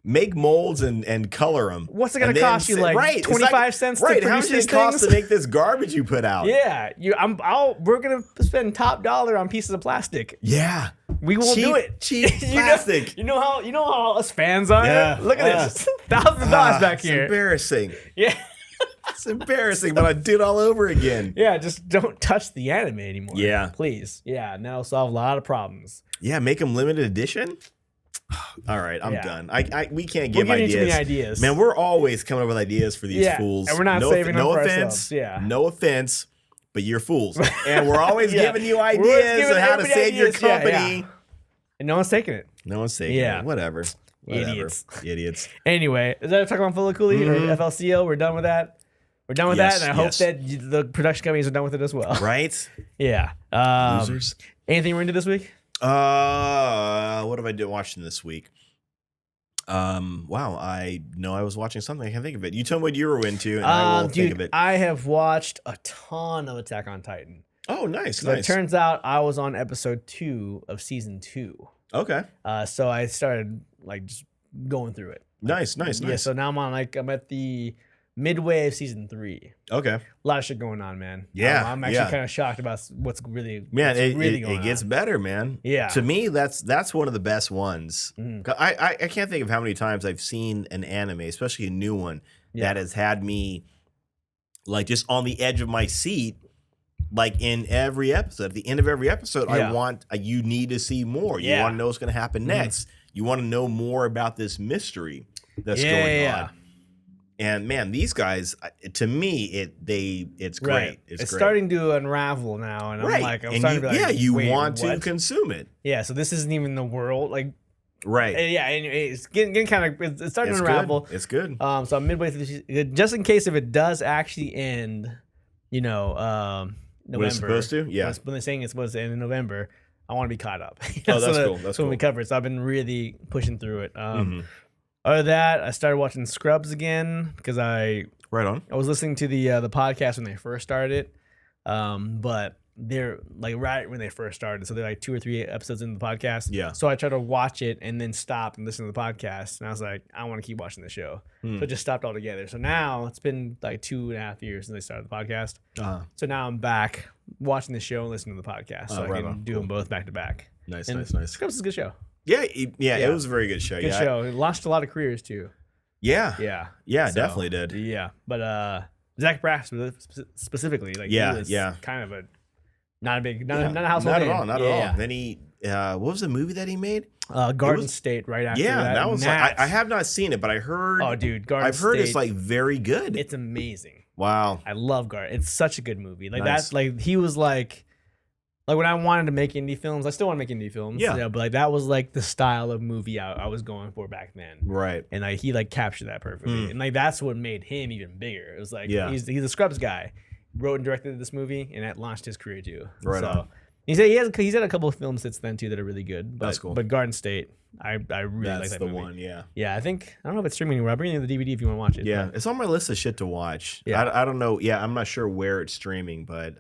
Make molds and color them. What's it going to cost you? 25 cents to produce how much does it cost to make this garbage you put out? Yeah. We're going to spend top dollar on pieces of plastic. Yeah. We won't do it. Cheap plastic. You know how us fans are? Yeah. Look at this. Thousands of dollars back here. It's embarrassing. Yeah. It's embarrassing, but I do it all over again. Yeah, just don't touch the anime anymore. Yeah. Please. Yeah, and that'll solve a lot of problems. Yeah, make them limited edition. All right, I'm done. We can't give ideas. Too many ideas. Man, we're always coming up with ideas for these fools. And we're not saving them for ourselves. No offense, but you're fools. And we're always giving you ideas on how to save your company. And no one's taking it. No one's taking it. Whatever. Idiots. Anyway, is that talking about Fooly Cooly or FLCL? We're done with that. We're done with that, and I hope that the production companies are done with it as well. Right? Yeah. Losers. Anything we're into this week? What have I been watching this week? Wow, I know I was watching something. I can't think of it. You tell me what you were into, and I will think of it. I have watched a ton of Attack on Titan. Oh, nice. So it turns out I was on episode 2 of season 2. Okay. So I started like just going through it. Nice. Yeah. So now I'm at the midway of season 3. Okay. A lot of shit going on, man. Yeah. I'm actually kind of shocked about what's really going on. It gets better, man. Yeah. To me, that's one of the best ones. I can't think of how many times I've seen an anime, especially a new one, that has had me like just on the edge of my seat. Like in every episode, at the end of every episode, you need to see more. You want to know what's going to happen next. You want to know more about this mystery that's going on. And man, these guys, to me, it's great. Right. It's great. Starting to unravel now, and I'm starting to be like, you want to consume it. Yeah, so this isn't even the world, like. Right. Yeah, and it's getting kind of it's starting to unravel. Good. It's good. So I'm midway through, just in case if it does actually end, November. When it's supposed to? Yeah. When they're saying it's supposed to end in November, I want to be caught up. Oh, that's cool. That's when we cover it. So I've been really pushing through it. Other than that, I started watching Scrubs again because I was listening to the podcast when they first started, but they're like right when they first started, so they're like 2 or 3 episodes in the podcast. Yeah. So I tried to watch it and then stop and listen to the podcast, and I was like, I want to keep watching the show, so I just stopped altogether. So now it's been like 2.5 years since they started the podcast. So now I'm back watching the show and listening to the podcast, so I can do them both back to back. Nice. Scrubs is a good show. Yeah, it was a very good show. Good show. It launched a lot of careers too. Yeah, definitely did. Yeah, but Zach Braff specifically, like, he was kind of not a household name. Not at all. Then he, what was the movie that he made? Garden State. Right after that. That was like, I have not seen it, but I heard. Oh, dude, I've heard it's like very good. It's amazing. Wow, I love Garden. It's such a good movie. Like that's like he was like when I wanted to make indie films, I still want to make indie films. Yeah, but like that was like the style of movie I was going for back then. Right. And like he like captured that perfectly. And like that's what made him even bigger. It was like he's a Scrubs guy. Wrote and directed this movie, and that launched his career too. Right. So he said he's had a couple of films since then too that are really good. But, that's cool. But Garden State, I really like that movie. One. Yeah. Yeah, I don't know if it's streaming anywhere. I'll bring you the DVD if you want to watch it. Yeah, it's on my list of shit to watch. Yeah. I don't know. Yeah, I'm not sure where it's streaming, but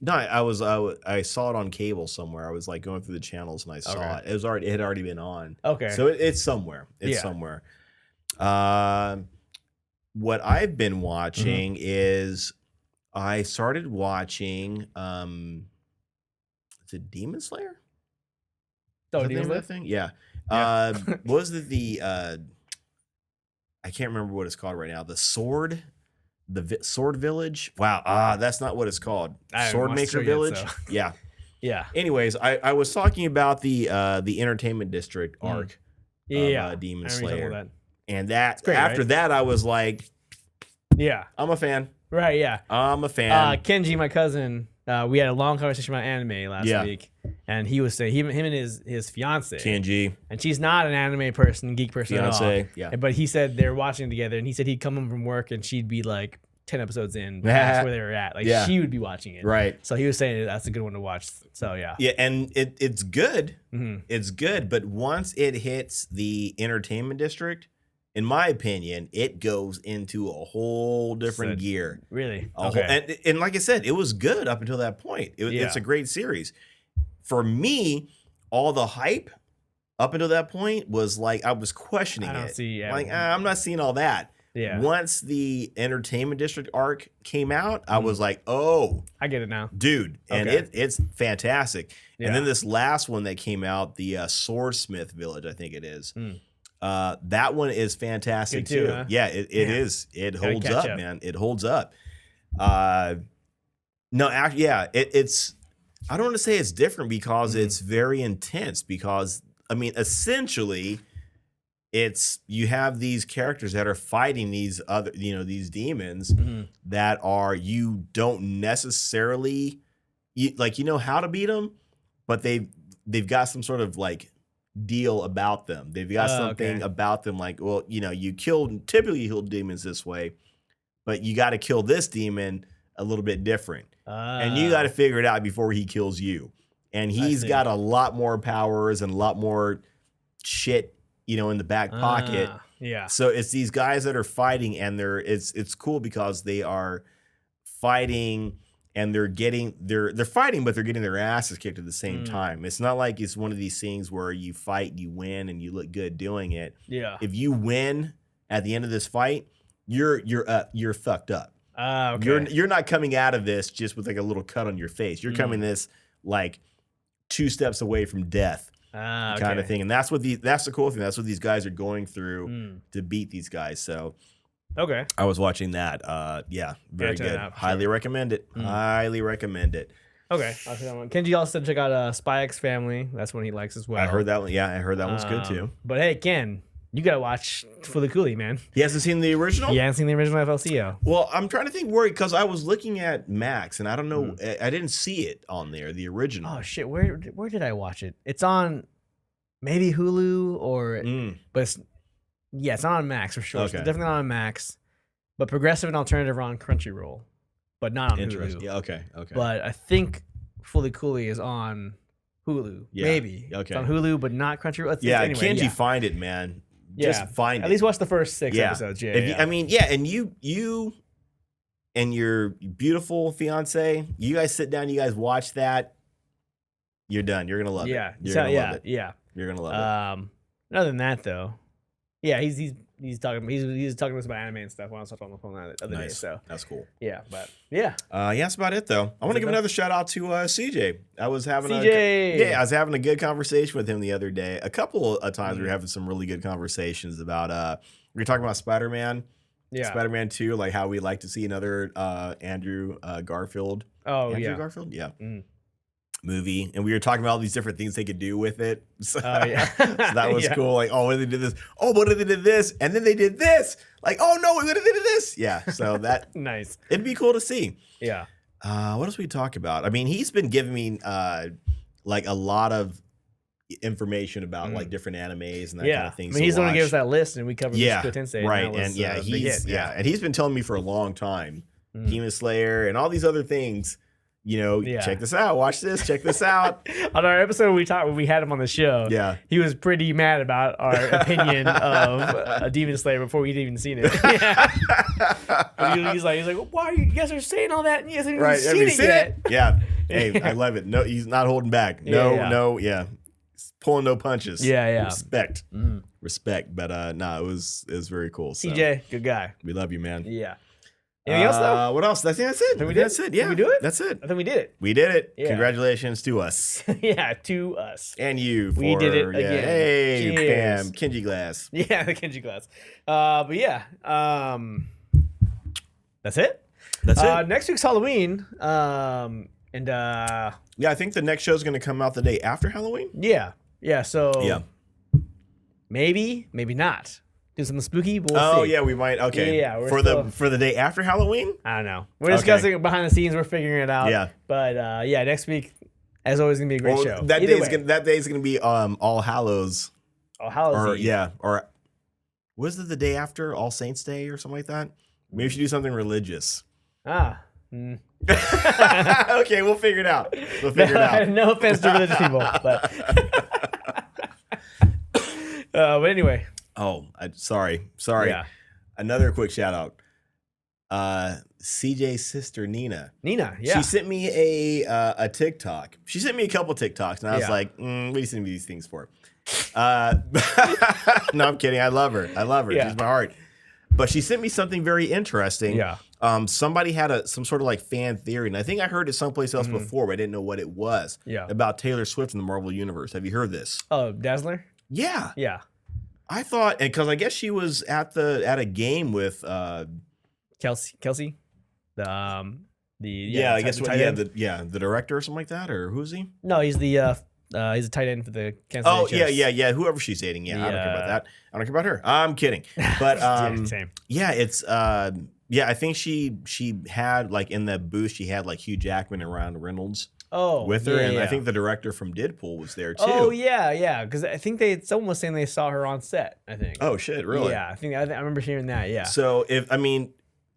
no, I saw it on cable somewhere. I was like going through the channels and I saw it. It had already been on. Okay. So it's somewhere. It's somewhere. What I've been watching is I started watching is it Demon Slayer? Oh, Demon Slayer thing? Yeah. What was the I can't remember what it's called right now. The Sword Village. Wow. That's not what it's called. Swordmaker Village. Yeah. Yeah. Anyways, I was talking about the Entertainment District arc of Demon Slayer. And that great, after that I was like, yeah, I'm a fan. Right, yeah. I'm a fan. Kenji, my cousin, we had a long conversation about anime last week, and he was saying him and his fiance Kenji, and she's not an anime person, geek person at all. Yeah. But he said they're watching together, and he said he'd come home from work and she'd be like 10 episodes in. That's where they were at. Like she would be watching it. Right. So he was saying that's a good one to watch. So yeah. Yeah, and it's good. It's good, but once it hits the Entertainment District, in my opinion, it goes into a whole different gear. Really? And like I said, it was good up until that point. It's a great series. For me, all the hype up until that point was like I was questioning it. I'm not seeing all that. Yeah. Once the Entertainment District arc came out, I was like, oh. I get it now. Dude. And it's fantastic. Yeah. And then this last one that came out, the Swordsmith Village, I think it is. That one is fantastic too. Huh? Yeah, it is. It holds up, man. It holds up. No, actually, yeah, it's. I don't want to say it's different because it's very intense. Because I mean, essentially, it's you have these characters that are fighting these other, these demons that are you don't necessarily how to beat them, but they've got some sort of like deal about them. They've got something about them like, well, typically you kill demons this way, but you got to kill this demon a little bit different. And you got to figure it out before he kills you. And he's got a lot more powers and a lot more shit, in the back pocket. Yeah. So it's these guys that are fighting, and it's cool because they are fighting and they're fighting, but they're getting their asses kicked at the same time. It's not like it's one of these things where you fight, you win, and you look good doing it. Yeah. If you win at the end of this fight, you're fucked up. Okay. You're not coming out of this just with like a little cut on your face. You're coming this like 2 steps away from death, kind of thing. And that's the cool thing. That's what these guys are going through to beat these guys. So, okay, I was watching that. Yeah, very good. Highly recommend it. Highly recommend it. Okay, I'll see that one. Kenji also check out Spy X Family. That's one he likes as well. I heard that one. Yeah, I heard that one's good too. But hey, Ken, you gotta watch Fooly Cooly, man. He hasn't seen the original? He hasn't seen the original FLCL. Well, I'm trying to think because I was looking at Max and I don't know, I didn't see it on there, the original. Oh shit, where did I watch it? It's on maybe Hulu or but it's not on Max for sure. Okay. It's definitely not on Max. But Progressive and Alternative are on Crunchyroll, but not on Hulu. Yeah, okay. But I think Fooly Cooly is on Hulu. Yeah. Maybe. Okay. It's on Hulu, but not Crunchyroll. Anyway, Kenji, find it, man. Just find it. At least watch the first 6 episodes. I mean, and you and your beautiful fiance, you guys sit down, you guys watch that. You're done. You're gonna love it. You're gonna love it. Yeah. You're gonna love it. Other than that, though, yeah, he's talking to us about anime and stuff when I was on the phone the other day. So that's cool. Yeah, but yeah. That's about it though. I want to give another shout out to CJ. I was having CJ. I was having a good conversation with him the other day. A couple of times we were having some really good conversations about we were talking about Spider-Man. Yeah. Spider-Man 2, like how we like to see another Andrew Garfield. Andrew Garfield? Yeah. Movie, and we were talking about all these different things they could do with it. So, so that was cool. Like, what if they did this? Oh, what if they did this? And then they did this. Like, oh no, what if they did this? Yeah. So that nice. It'd be cool to see. Yeah. What else we talk about? I mean, he's been giving me like a lot of information about like different animes and that kind of thing. I mean, he's the one who gave us that list, and we covered Split Tensei. Right. And and he's been telling me for a long time, Demon Slayer and all these other things. Check this out. Watch this. Check this out. On our episode when we had him on the show, he was pretty mad about our opinion of a Demon Slayer before we'd even seen it. He's like, well, why you guys are saying all that and you guys haven't even seen it yet? Yeah. Hey, I love it. No, he's not holding back. No. He's pulling no punches. Yeah. Respect. Respect. But it was very cool. So. CJ, good guy. We love you, man. Yeah. Anything else though? What else? I think that's it. That's it. Yeah. Did we do it? That's it. I think we did it. We did it. Yeah. Congratulations to us. To us. And you. We did it again. Hey, Pam. Kenji Glass. Yeah, the Kenji Glass. But yeah. That's it. That's it. Next week's Halloween. I think the next show is going to come out the day after Halloween. Yeah. So maybe not. Do something spooky. We'll see. Yeah, we might. Okay. Yeah. For the day after Halloween. I don't know. We're discussing it behind the scenes. We're figuring it out. Yeah. But next week, as always, gonna be a great show. That day is gonna be All Hallows. All Hallows Eve. Or was it the day after All Saints Day or something like that? Maybe we should do something religious. Okay, we'll figure it out. No offense to religious people, but anyway. Oh, sorry. Yeah. Another quick shout out. CJ's sister Nina. Yeah. She sent me a TikTok. She sent me a couple TikToks, and I was like, "What are you sending me these things for?" No, I'm kidding. I love her. Yeah. She's my heart. But she sent me something very interesting. Yeah. Somebody had some sort of like fan theory, and I think I heard it someplace else before, but I didn't know what it was. Yeah. About Taylor Swift in the Marvel Universe. Have you heard this? Oh, Dazzler? Yeah. Yeah. I thought, because I guess she was at a game with Kelsey, the I guess the director or something like that, or who's he? No, he's the he's a tight end for the Kansas City Chiefs. yeah, whoever she's dating. Yeah, I don't care about that. I don't care about her. I'm kidding. But same. Yeah, it's I think she had like in the booth she had like Hugh Jackman and Ryan Reynolds with her, and I think the director from Deadpool was there too. Oh yeah, because I think someone was saying they saw her on set. I think. Oh shit, really? Yeah, I remember hearing that. Yeah. So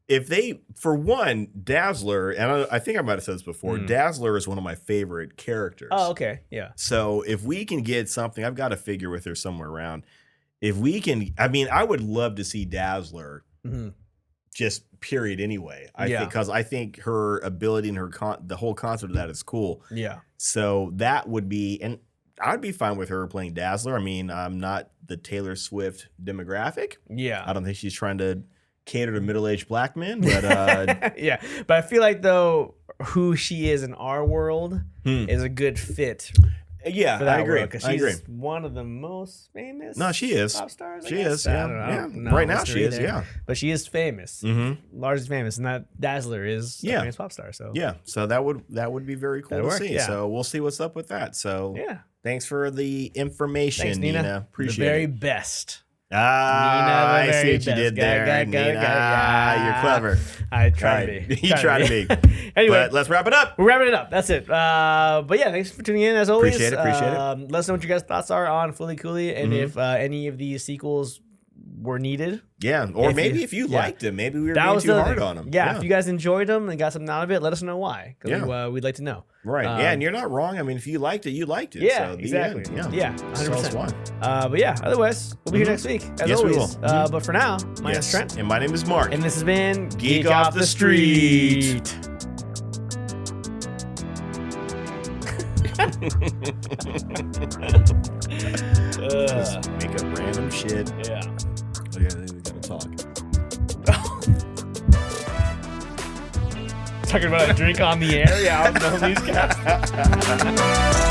if they, for one, Dazzler, and I think I might have said this before, Dazzler is one of my favorite characters. Oh, okay, yeah. So if we can get something, I've got a figure with her somewhere around. If we can, I would love to see Dazzler, just period anyway. Because I think her ability and the whole concept of that is cool. Yeah. So that would be, and I'd be fine with her playing Dazzler. I'm not the Taylor Swift demographic. Yeah. I don't think she's trying to cater to middle-aged black men, but yeah, but I feel like though who she is in our world is a good fit. Yeah, I agree. Because she's one of the most famous. No, she is. Pop stars. She is. Yeah. I don't know. Right now, she is. Yeah, but she is famous, largely famous, and that Dazzler is a famous pop star. So so that would be very cool to see. Yeah. So we'll see what's up with that. So thanks for the information, thanks, Nina. Appreciate the very it. best. I see what you did there, Nina. You're clever. I try to be. You try to be. Anyway, but let's wrap it up. We're wrapping it up. That's it. But yeah, thanks for tuning in as always. Appreciate it. Let us know what your guys' thoughts are on Fooly Cooly and if any of these sequels were needed. Yeah, or if you liked them, maybe we were being too hard on them. Yeah, if you guys enjoyed them and got something out of it, let us know why. Because we'd like to know. Right. And you're not wrong. If you liked it, you liked it. Yeah, so exactly. Yeah, 100%. But yeah, otherwise, we'll be here next week, as always. We will. But for now, my name's Trent. And my name is Mark. And this has been Geek Off The Street. Just make up random shit. Yeah. Oh yeah, we gotta talk. Talking about a drink on the air? Yeah, I don't know these guys.